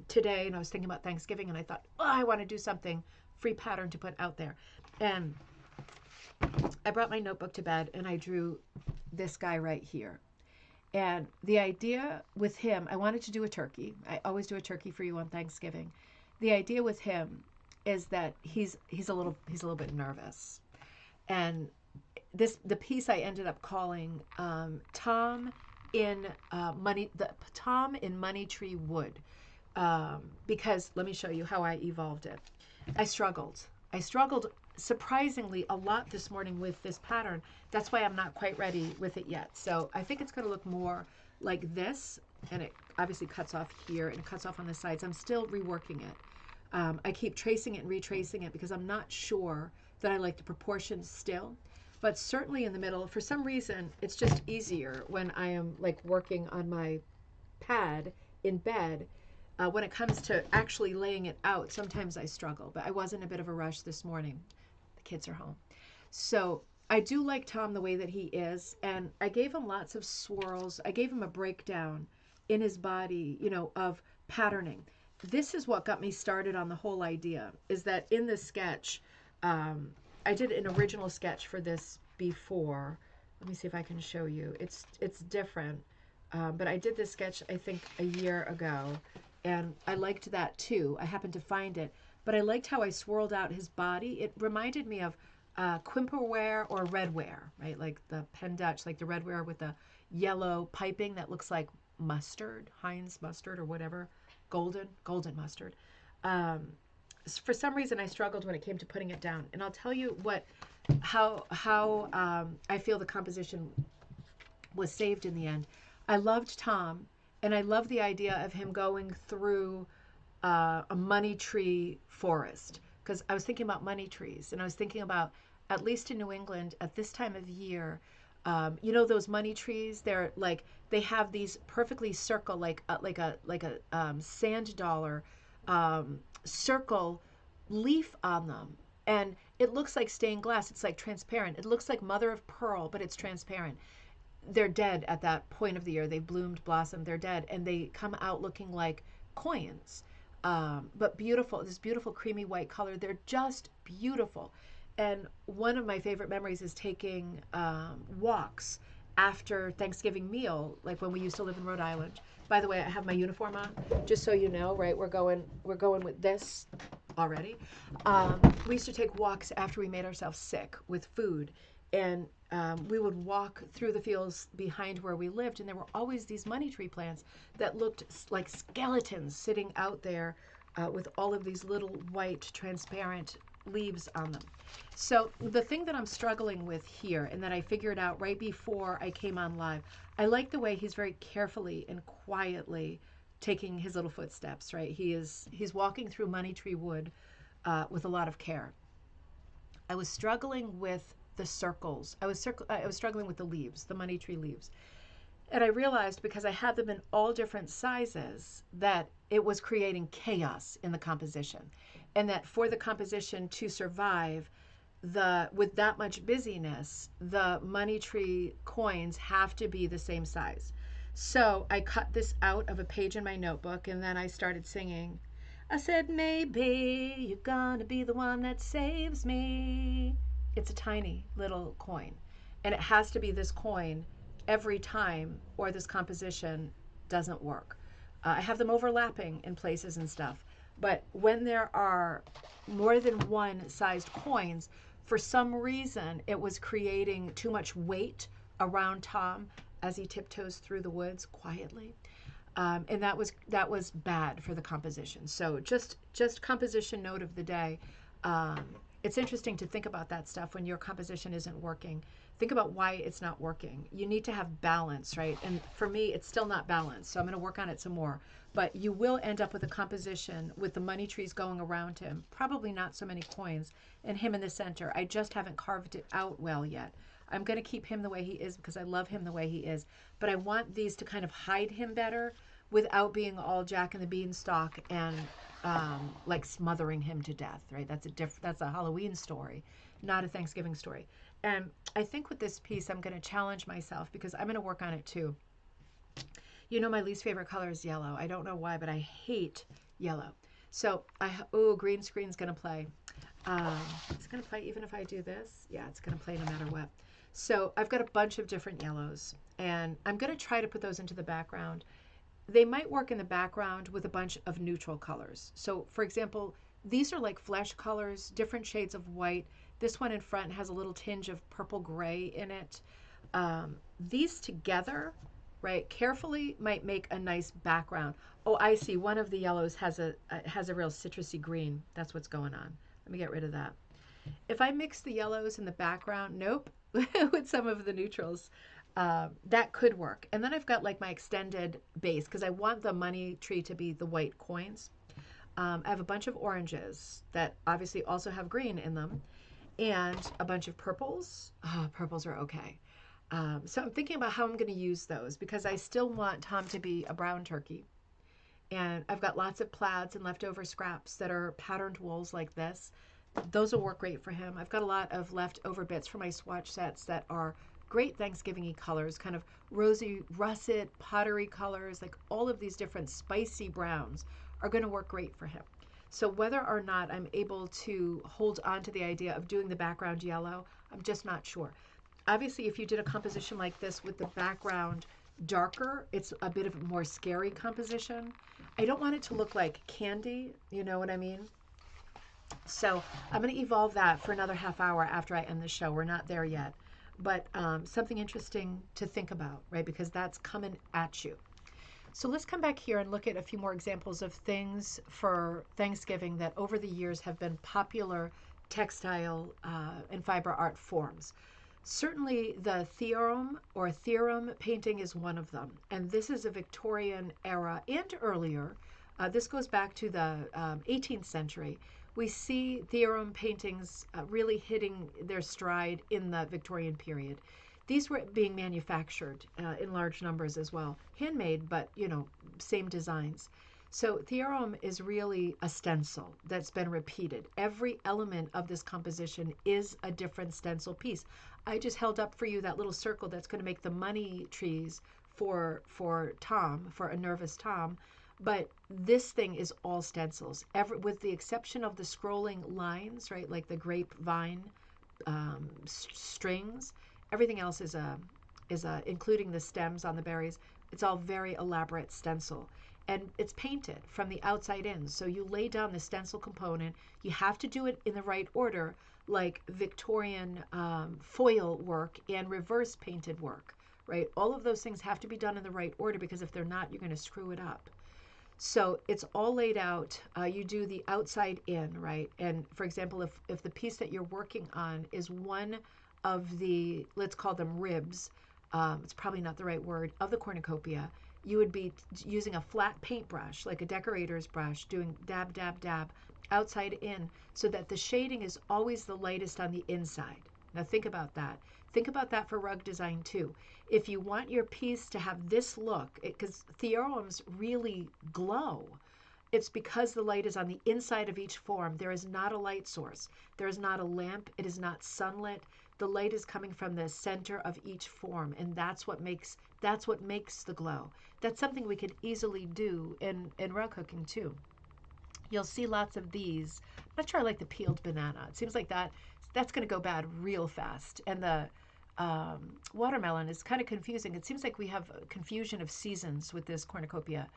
[SPEAKER 1] today, and I was thinking about Thanksgiving, and I thought, oh, I want to do something free pattern to put out there. And I brought my notebook to bed, and I drew this guy right here. And the idea with him, I wanted to do a turkey. I always do a turkey for you on Thanksgiving. The idea with him is that he's a little bit nervous, and the piece I ended up calling Tom in Money Tree Wood, because let me show you how I evolved it. I struggled surprisingly a lot this morning with this pattern. That's why I'm not quite ready with it yet. So I think it's going to look more like this, and it obviously cuts off here and cuts off on the sides. I'm still reworking it. I keep tracing it and retracing it because I'm not sure that I like the proportions still, but certainly in the middle, for some reason, it's just easier when I am like working on my pad in bed. When it comes to actually laying it out, sometimes I struggle, but I was in a bit of a rush this morning. The kids are home. So I do like Tom the way that he is, and I gave him lots of swirls. I gave him a breakdown in his body, of patterning. This is what got me started on the whole idea, is that in this sketch, I did an original sketch for this before. Let me see if I can show you. It's different, but I did this sketch, I think, a year ago, and I liked that too. I happened to find it, but I liked how I swirled out his body. It reminded me of quimperware or redware, right? Like the Penn Dutch, like the redware with the yellow piping that looks like mustard, Heinz mustard or whatever, golden mustard. For some reason, I struggled when it came to putting it down, and I'll tell you how I feel the composition was saved in the end. I loved Tom, and I love the idea of him going through a money tree forest, because I was thinking about money trees, and I was thinking about, at least in New England at this time of year, those money trees. They're like, they have these perfectly circle, like a sand dollar circle leaf on them, and it looks like stained glass. It's like transparent. It looks like mother of pearl, but it's transparent. They're dead at that point of the year. They bloomed, blossomed, they're dead, and they come out looking like coins, but beautiful. This beautiful creamy white color. They're just beautiful. And one of my favorite memories is taking walks after Thanksgiving meal, like when we used to live in Rhode Island. By the way, I have my uniform on, just so you know, right? We're going with this already. We used to take walks after we made ourselves sick with food, and we would walk through the fields behind where we lived, and there were always these money tree plants that looked like skeletons sitting out there with all of these little white transparent leaves on them. So the thing that I'm struggling with here, and that I figured out right before I came on live, I like the way he's very carefully and quietly taking his little footsteps, right? He's walking through money tree wood with a lot of care. I was struggling with the circles. I was struggling with the leaves, the money tree leaves. And I realized, because I had them in all different sizes, that it was creating chaos in the composition. And that for the composition to survive, with that much busyness, the money tree coins have to be the same size. So I cut this out of a page in my notebook, and then I started singing. I said, maybe you're gonna be the one that saves me. It's a tiny little coin, and it has to be this coin every time, or this composition doesn't work. I have them overlapping in places and stuff, but when there are more than one sized coins, for some reason it was creating too much weight around Tom as he tiptoes through the woods quietly. And that was bad for the composition. So just composition note of the day. It's interesting to think about that stuff when your composition isn't working. Think about why it's not working. You need to have balance, right? And for me, it's still not balanced, so I'm going to work on it some more. But you will end up with a composition with the money trees going around him, probably not so many coins, and him in the center. I just haven't carved it out well yet. I'm going to keep him the way he is because I love him the way he is. But I want these to kind of hide him better without being all Jack and the Beanstalk and like smothering him to death, right? That's a Halloween story, not a Thanksgiving story. And I think with this piece, I'm going to challenge myself because I'm going to work on it too. You know, my least favorite color is yellow. I don't know why, but I hate yellow. So green screen's going to play. It's going to play even if I do this. Yeah, it's going to play no matter what. So I've got a bunch of different yellows, and I'm going to try to put those into the background. They might work in the background with a bunch of neutral colors. So, for example, these are like flesh colors, different shades of white. This one in front has a little tinge of purple gray in it. These together, right, carefully might make a nice background. Oh, I see. One of the yellows has a real citrusy green. That's what's going on. Let me get rid of that. If I mix the yellows in the background, nope, with some of the neutrals, that could work. And then I've got like my extended base because I want the money tree to be the white coins. I have a bunch of oranges that obviously also have green in them and a bunch of purples. Oh, purples are okay. So I'm thinking about how I'm going to use those because I still want Tom to be a brown turkey. And I've got lots of plaids and leftover scraps that are patterned wools like this. Those will work great for him. I've got a lot of leftover bits for my swatch sets that are great Thanksgiving-y colors, kind of rosy, russet, pottery colors, like all of these different spicy browns are going to work great for him. So whether or not I'm able to hold on to the idea of doing the background yellow, I'm just not sure. Obviously, if you did a composition like this with the background darker, it's a bit of a more scary composition. I don't want it to look like candy, you know what I mean? So I'm going to evolve that for another half hour after I end the show. We're not there yet, but something interesting to think about, right? Because that's coming at you. So let's come back here and look at a few more examples of things for Thanksgiving that over the years have been popular textile and fiber art forms. Certainly the theorem painting is one of them. And this is a Victorian era and earlier. This goes back to the 18th century. We see theorem paintings really hitting their stride in the Victorian period. These were being manufactured in large numbers as well. Handmade, but, you know, same designs. So theorem is really a stencil that's been repeated. Every element of this composition is a different stencil piece. I just held up for you that little circle that's going to make the money trees for Tom, for a nervous Tom. But this thing is all stencils, with the exception of the scrolling lines, right, like the grapevine strings. Everything else is including the stems on the berries. It's all very elaborate stencil. And it's painted from the outside in. So you lay down the stencil component. You have to do it in the right order, like Victorian foil work and reverse painted work, right? All of those things have to be done in the right order because if they're not, you're going to screw it up. So it's all laid out. You do the outside in, right? And for example, if the piece that you're working on is one of the, let's call them ribs, it's probably not the right word, of the cornucopia, you would be using a flat paintbrush, like a decorator's brush, doing dab, dab, dab, outside in, so that the shading is always the lightest on the inside. Now think about that. Think about that for rug design too. If you want your piece to have this look, because theorems really glow, it's because the light is on the inside of each form. There is not a light source. There is not a lamp. It is not sunlit. The light is coming from the center of each form, and that's what makes the glow. That's something we could easily do in rug cooking too. You'll see lots of these. I'm not sure I like the peeled banana. It seems like that's going to go bad real fast. And the watermelon is kind of confusing. It seems like we have a confusion of seasons with this cornucopia.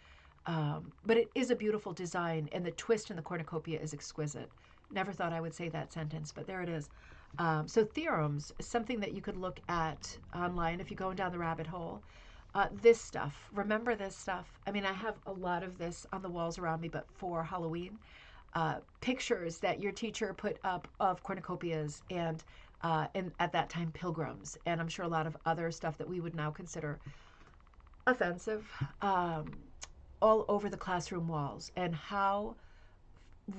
[SPEAKER 1] But it is a beautiful design, and the twist in the cornucopia is exquisite. Never thought I would say that sentence, but there it is. So theorems is something that you could look at online if you're going down the rabbit hole. This stuff, remember this stuff. I mean, I have a lot of this on the walls around me, but for Halloween, pictures that your teacher put up of cornucopias and at that time pilgrims, and I'm sure a lot of other stuff that we would now consider offensive, all over the classroom walls. And how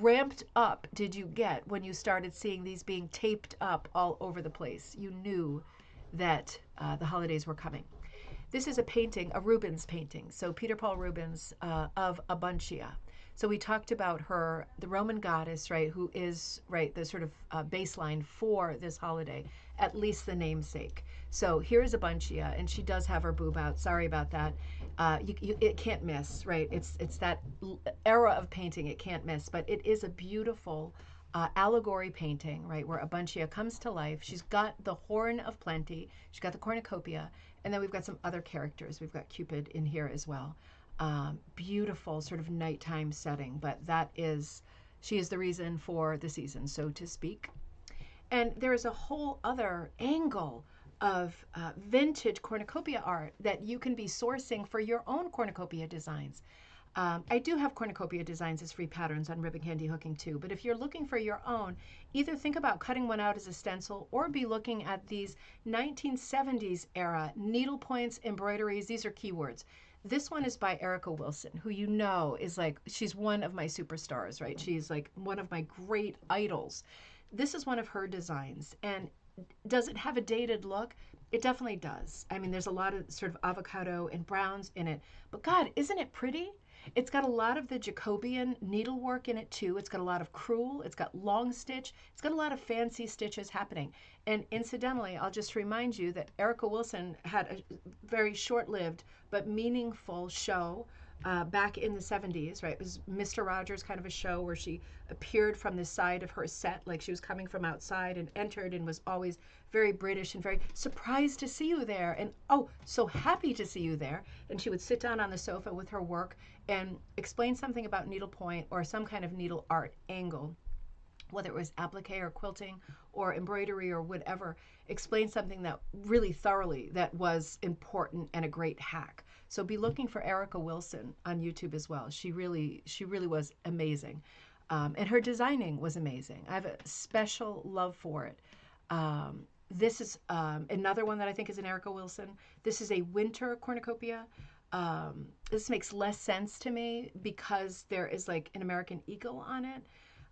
[SPEAKER 1] ramped up did you get when you started seeing these being taped up all over the place? You knew that the holidays were coming. This is a painting, a Rubens painting. So Peter Paul Rubens of Abuntia. So we talked about her, the Roman goddess, right, who is, right, the sort of baseline for this holiday, at least the namesake. So here is Abuntia, and she does have her boob out. Sorry about that. It can't miss, right? It's that era of painting, it can't miss. But it is a beautiful allegory painting, right, where Abuntia comes to life. She's got the horn of plenty. She's got the cornucopia. And then we've got some other characters. We've got Cupid in here as well. Beautiful sort of nighttime setting, but she is the reason for the season, so to speak. And there is a whole other angle of vintage cornucopia art that you can be sourcing for your own cornucopia designs. I do have cornucopia designs as free patterns on ribbon candy hooking too, but if you're looking for your own, either think about cutting one out as a stencil or be looking at these 1970s era needle points, embroideries. These are keywords. This one is by Erica Wilson, who you know is like, she's one of my superstars, right? She's like one of my great idols. This is one of her designs. And does it have a dated look? It definitely does. I mean, there's a lot of sort of avocado and browns in it. But God, isn't it pretty? It's got a lot of the Jacobean needlework in it too. It's got a lot of crewel. It's got long stitch. It's got a lot of fancy stitches happening. And incidentally, I'll just remind you that Erica Wilson had a very short-lived but meaningful show back in the 70s, right? It was Mr. Rogers kind of a show where she appeared from the side of her set, like she was coming from outside and entered and was always very British and very surprised to see you there. And oh, so happy to see you there. And she would sit down on the sofa with her work and explain something about needlepoint or some kind of needle art angle, whether it was applique or quilting or embroidery or whatever, explain something that really thoroughly that was important and a great hack. So be looking for Erica Wilson on YouTube as well. She really was amazing. And her designing was amazing. I have a special love for it. This is another one that I think is an Erica Wilson. This is a winter cornucopia. This makes less sense to me because there is like an American eagle on it.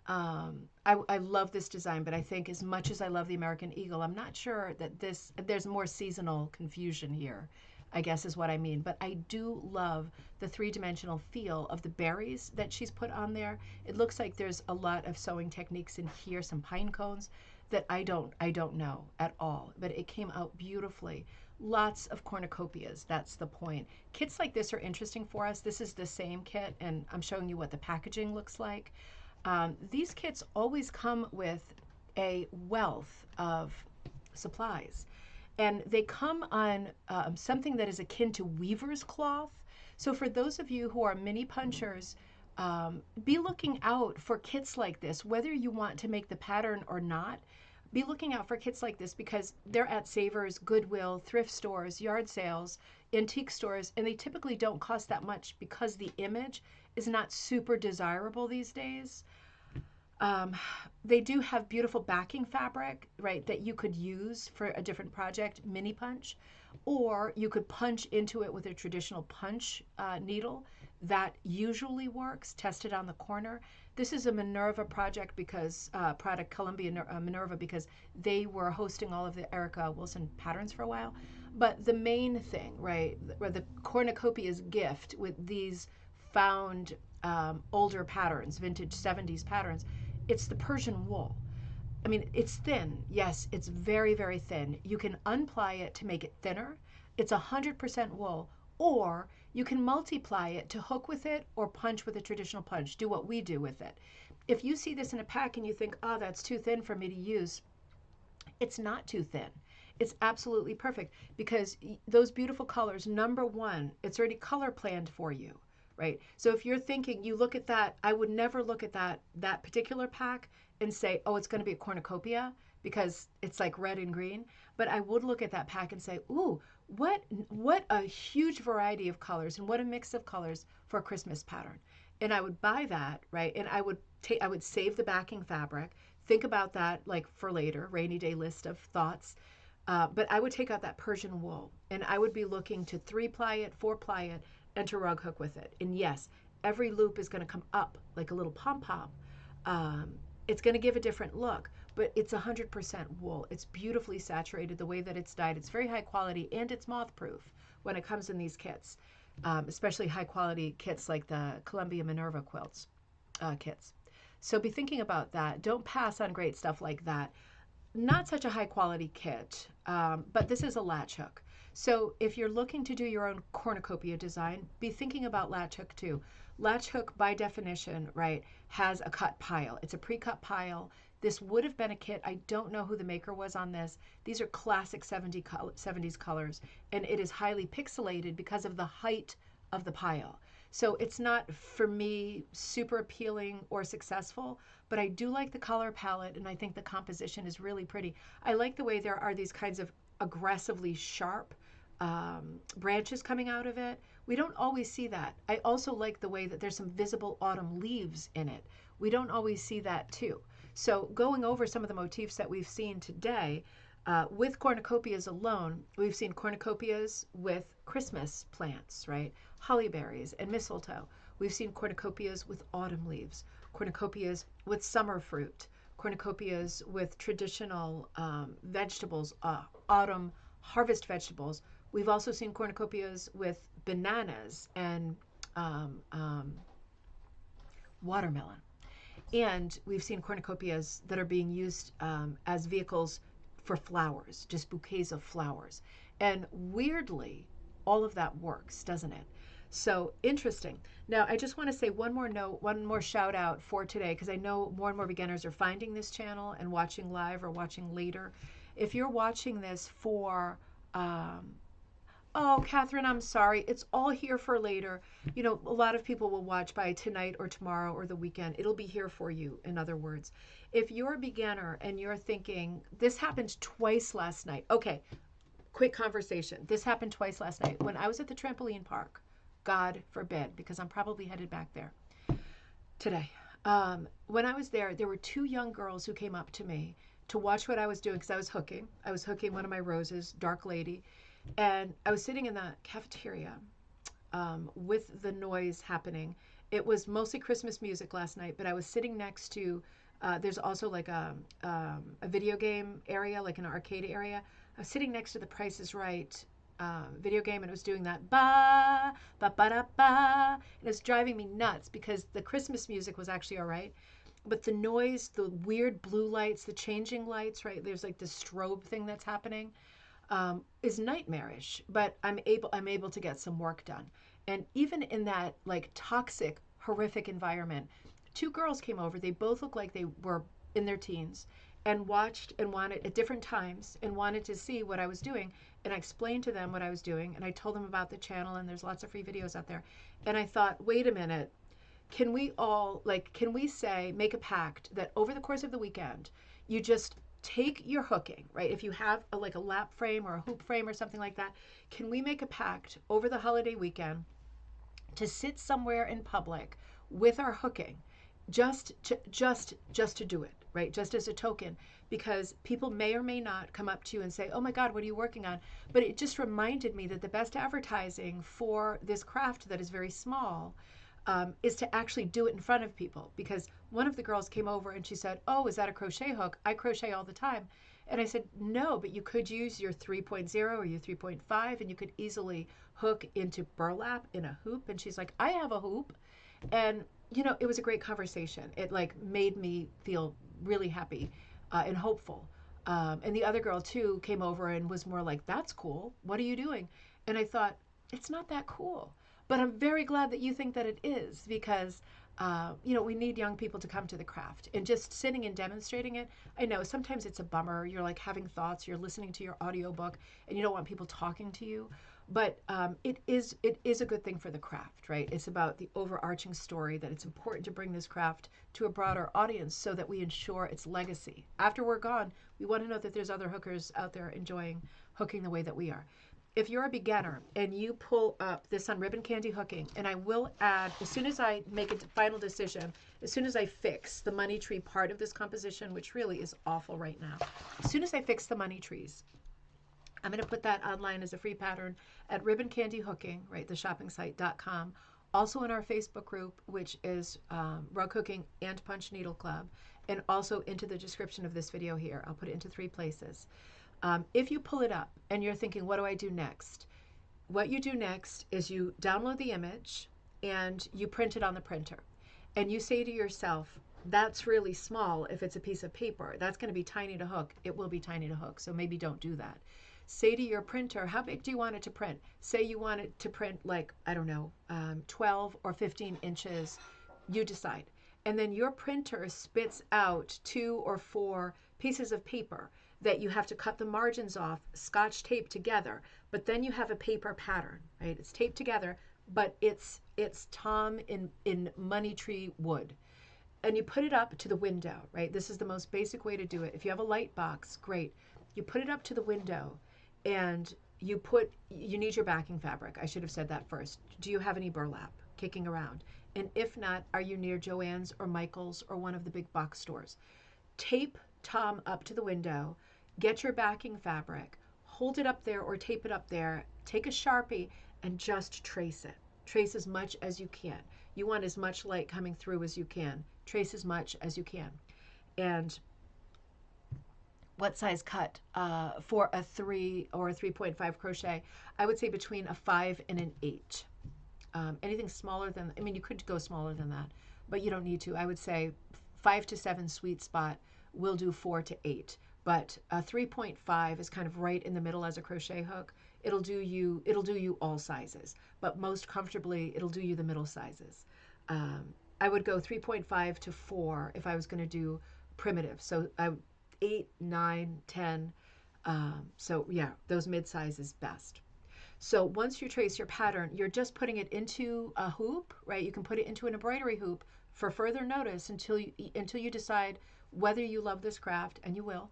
[SPEAKER 1] I love this design, but I think as much as I love the American eagle, I'm not sure that there's more seasonal confusion here, I guess is what I mean. But I do love the three-dimensional feel of the berries that she's put on there. It looks like there's a lot of sewing techniques in here, some pine cones that I don't know at all, but it came out beautifully. Lots of cornucopias, that's the point. Kits like this are interesting for us. This is the same kit, and I'm showing you what the packaging looks like. These kits always come with a wealth of supplies, and they come on something that is akin to weaver's cloth. So for those of you who are mini punchers, be looking out for kits like this, whether you want to make the pattern or not. Be looking out for kits like this because they're at Savers, Goodwill, thrift stores, yard sales, antique stores, and they typically don't cost that much because the image is not super desirable these days. They do have beautiful backing fabric, right, that you could use for a different project, mini punch, or you could punch into it with a traditional punch needle. That usually works, tested on the corner. This is a Minerva project because, product Columbia Minerva, because they were hosting all of the Erica Wilson patterns for a while. But the main thing, right, where the cornucopia's gift with these found older patterns, vintage 70s patterns, it's the Persian wool. I mean, it's thin. Yes, it's very, very thin. You can unply it to make it thinner. It's 100% wool, or you can multiply it to hook with it or punch with a traditional punch. Do what we do with it. If you see this in a pack and you think, oh, that's too thin for me to use, it's not too thin. It's absolutely perfect because those beautiful colors, number one, it's already color planned for you, right? So if you're thinking, you look at that, I would never look at that particular pack and say, oh, it's going to be a cornucopia because it's like red and green. But I would look at that pack and say, ooh, what a huge variety of colors and what a mix of colors for a Christmas pattern. And I would buy that, right? And I would save the backing fabric, think about that like for later, rainy day list of thoughts. But I would take out that Persian wool and I would be looking to 3-ply it, 4-ply it, and to rug hook with it. And yes, every loop is going to come up like a little pom-pom. It's going to give a different look, but it's 100% wool. It's beautifully saturated the way that it's dyed. It's very high quality, and it's moth proof when it comes in these kits, especially high quality kits like the Columbia Minerva quilts kits. So be thinking about that. Don't pass on great stuff like that. Not such a high quality kit, but this is a latch hook. So if you're looking to do your own cornucopia design, be thinking about latch hook too. Latch hook, by definition, right, has a cut pile. It's a pre-cut pile. This would have been a kit. I don't know who the maker was on this. These are classic 70s colors, and it is highly pixelated because of the height of the pile. So it's not, for me, super appealing or successful, but I do like the color palette, and I think the composition is really pretty. I like the way there are these kinds of aggressively sharp branches coming out of it. We don't always see that. I also like the way that there's some visible autumn leaves in it. We don't always see that too. So going over some of the motifs that we've seen today, with cornucopias alone, we've seen cornucopias with Christmas plants, right? Holly berries and mistletoe. We've seen cornucopias with autumn leaves, cornucopias with summer fruit, cornucopias with traditional vegetables, autumn harvest vegetables. We've also seen cornucopias with bananas and watermelon. And we've seen cornucopias that are being used as vehicles for flowers, just bouquets of flowers. And weirdly, all of that works, doesn't it? So interesting. Now, I just want to say one more note, one more shout out for today, because I know more and more beginners are finding this channel and watching live or watching later. If you're watching this for oh, Catherine, I'm sorry. It's all here for later. You know, a lot of people will watch by tonight or tomorrow or the weekend. It'll be here for you, in other words. If you're a beginner and you're thinking, this happened twice last night. Okay, quick conversation. This happened twice last night. When I was at the trampoline park, God forbid, because I'm probably headed back there today. When I was there were two young girls who came up to me to watch what I was doing because I was hooking. I was hooking one of my roses, Dark Lady. And I was sitting in the cafeteria with the noise happening. It was mostly Christmas music last night, but I was sitting next to, there's also like a video game area, like an arcade area. I was sitting next to the Price is Right video game, and it was doing that ba ba ba da ba, and it was driving me nuts because the Christmas music was actually all right, but the noise, the weird blue lights, the changing lights, right? There's like this strobe thing that's happening. Is nightmarish, but I'm able to get some work done. And even in that like toxic, horrific environment, two girls came over. They both looked like they were in their teens and watched and wanted at different times and wanted to see what I was doing. And I explained to them what I was doing, and I told them about the channel, and there's lots of free videos out there. And I thought, wait a minute, can we all, like, can we say, make a pact that over the course of the weekend, you just take your hooking, right? If you have like a lap frame or a hoop frame or something like that, can we make a pact over the holiday weekend to sit somewhere in public with our hooking, just to do it, right? Just as a token, because people may or may not come up to you and say, "Oh my God, what are you working on?" But it just reminded me that the best advertising for this craft that is very small is to actually do it in front of people. Because one of the girls came over and she said, "Oh, is that a crochet hook? I crochet all the time." And I said, "No, but you could use your 3.0 or your 3.5, and you could easily hook into burlap in a hoop." And she's like, "I have a hoop." And, you know, it was a great conversation. It like made me feel really happy and hopeful. And the other girl too came over and was more like, "That's cool. What are you doing?" And I thought, it's not that cool. But I'm very glad that you think that it is, because you know, we need young people to come to the craft, and just sitting and demonstrating it. I know sometimes it's a bummer. You're like having thoughts, you're listening to your audiobook, and you don't want people talking to you. But it is a good thing for the craft, right? It's about the overarching story that it's important to bring this craft to a broader audience so that we ensure its legacy. After we're gone, we want to know that there's other hookers out there enjoying hooking the way that we are. If you're a beginner and you pull up this on ribbon candy hooking, and I will add, as soon as I make a final decision, as soon as I fix the money tree part of this composition, which really is awful right now, as soon as I fix the money trees, I'm going to put that online as a free pattern at Ribbon Candy Hooking, right, the shopping site.com. Also in our Facebook group, which is Rug Hooking and Punch Needle Club. and also into the description of this video here. I'll put it into 3 places. If you pull it up and you're thinking, what do I do next? What you do next is you download the image and you print it on the printer. And you say to yourself, that's really small if it's a piece of paper. That's going to be tiny to hook. It will be tiny to hook, so maybe don't do that. Say to your printer, how big do you want it to print? Say you want it to print like, I don't know, 12 or 15 inches. You decide. And then your printer spits out 2 or 4 pieces of paper that you have to cut the margins off, Scotch tape together. But then you have a paper pattern, right? It's taped together, but it's Tom in money tree wood. And you put it up to the window, right? This is the most basic way to do it. If you have a light box, great. You put it up to the window and you need your backing fabric. I should have said that first. Do you have any burlap kicking around? And if not, are you near Joann's or Michael's or one of the big box stores? Tape Tom up to the window, get your backing fabric, hold it up there or tape it up there, take a Sharpie and just trace it. Trace as much as you can. You want as much light coming through as you can. Trace as much as you can. And what size cut for a 3 or a 3.5 crochet? I would say between a 5 and an 8. Anything smaller than, I mean, you could go smaller than that, but you don't need to. I would say 5 to 7 sweet spot. Will do 4 to 8. But a 3.5 is kind of right in the middle as a crochet hook. It'll do you all sizes, but most comfortably it'll do you the middle sizes. I would go 3.5 to 4 if I was going to do primitive. So 8, 9, 10. So yeah, those mid sizes best. So once you trace your pattern, you're just putting it into a hoop, right? You can put it into an embroidery hoop for further notice until you decide whether you love this craft, and you will.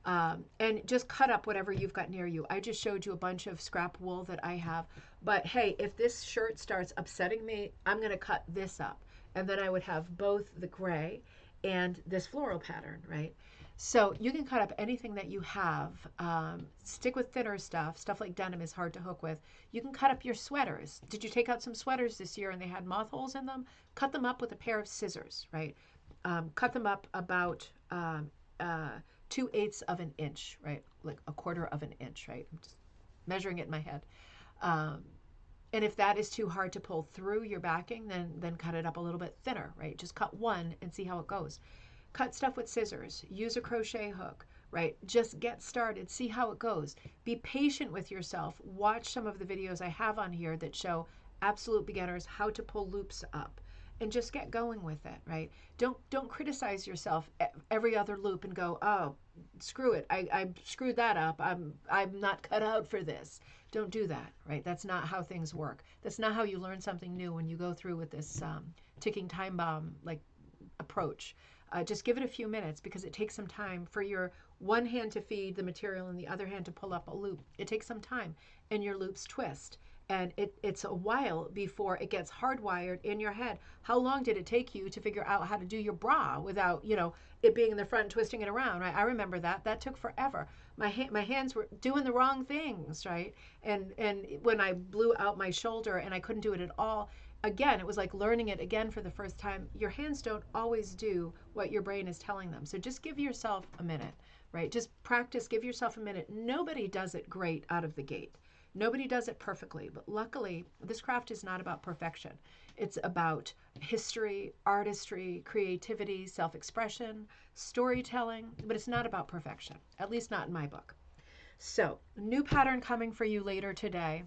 [SPEAKER 1] And just cut up whatever you've got near you. I just showed you a bunch of scrap wool that I have. But hey, if this shirt starts upsetting me, I'm going to cut this up. And then I would have both the gray and this floral pattern, right? So you can cut up anything that you have. Stick with thinner stuff. Stuff like denim is hard to hook with. You can cut up your sweaters. Did you take out some sweaters this year and they had moth holes in them? Cut them up with a pair of scissors, right? Cut them up about 2/8 of an inch, right? Like a 1/4 of an inch, right? I'm just measuring it in my head. And if that is too hard to pull through your backing, then cut it up a little bit thinner, right? Just cut one and see how it goes. Cut stuff with scissors. Use a crochet hook, right? Just get started. See how it goes. Be patient with yourself. Watch some of the videos I have on here that show absolute beginners how to pull loops up. And just get going with it, right? Don't criticize yourself every other loop and go, oh, screw it. I screwed that up. I'm not cut out for this. Don't do that, right? That's not how things work. That's not how you learn something new when you go through with this ticking time bomb like approach. Just give it a few minutes because it takes some time for your one hand to feed the material and the other hand to pull up a loop. It takes some time and your loops twist. And it's a while before it gets hardwired in your head. How long did it take you to figure out how to do your bra without, it being in the front and twisting it around, right? I remember that. That took forever. My hands were doing the wrong things, right? And when I blew out my shoulder and I couldn't do it at all, again, it was like learning it again for the first time. Your hands don't always do what your brain is telling them. So just give yourself a minute, right? Just practice, give yourself a minute. Nobody does it great out of the gate. Nobody does it perfectly, but luckily, this craft is not about perfection. It's about history, artistry, creativity, self-expression, storytelling, but it's not about perfection, at least not in my book. So, new pattern coming for you later today.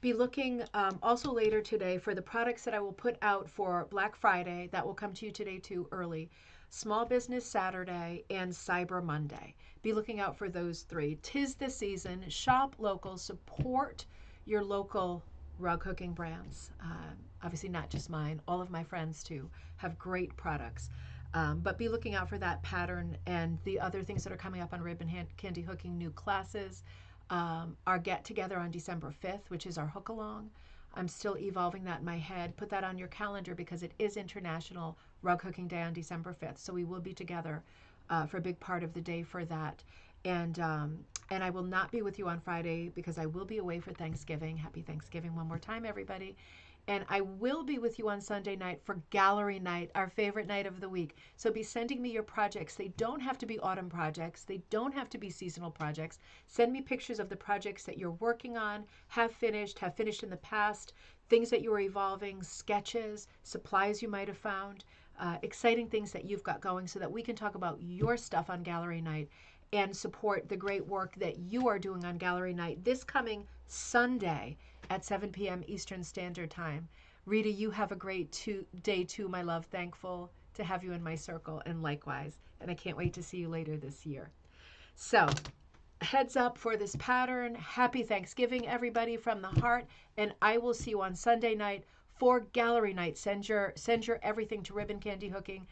[SPEAKER 1] Be looking also later today for the products that I will put out for Black Friday. That will come to you today too early. Small Business Saturday and Cyber Monday. Be looking out for those 3. 'Tis the season. Shop local. Support your local rug hooking brands. Obviously not just mine. All of my friends too have great products. But be looking out for that pattern and the other things that are coming up on Ribbon Candy Hooking new classes. Our get together on December 5th, which is our hook along. I'm still evolving that in my head. Put that on your calendar because it is International Rug Hooking Day on December 5th. So we will be together for a big part of the day for that. And I will not be with you on Friday because I will be away for Thanksgiving. Happy Thanksgiving one more time, everybody. And I will be with you on Sunday night for gallery night, our favorite night of the week. So be sending me your projects. They don't have to be autumn projects. They don't have to be seasonal projects. Send me pictures of the projects that you're working on, have finished in the past, things that you are evolving, sketches, supplies you might have found, exciting things that you've got going so that we can talk about your stuff on gallery night and support the great work that you are doing on gallery night this coming Sunday at 7 p.m. Eastern Standard Time. Rita, you have a great day too, my love. Thankful to have you in my circle, and likewise. And I can't wait to see you later this year. So, heads up for this pattern. Happy Thanksgiving, everybody, from the heart. And I will see you on Sunday night for gallery night. Send your everything to ribboncandyhooking@gmail.com.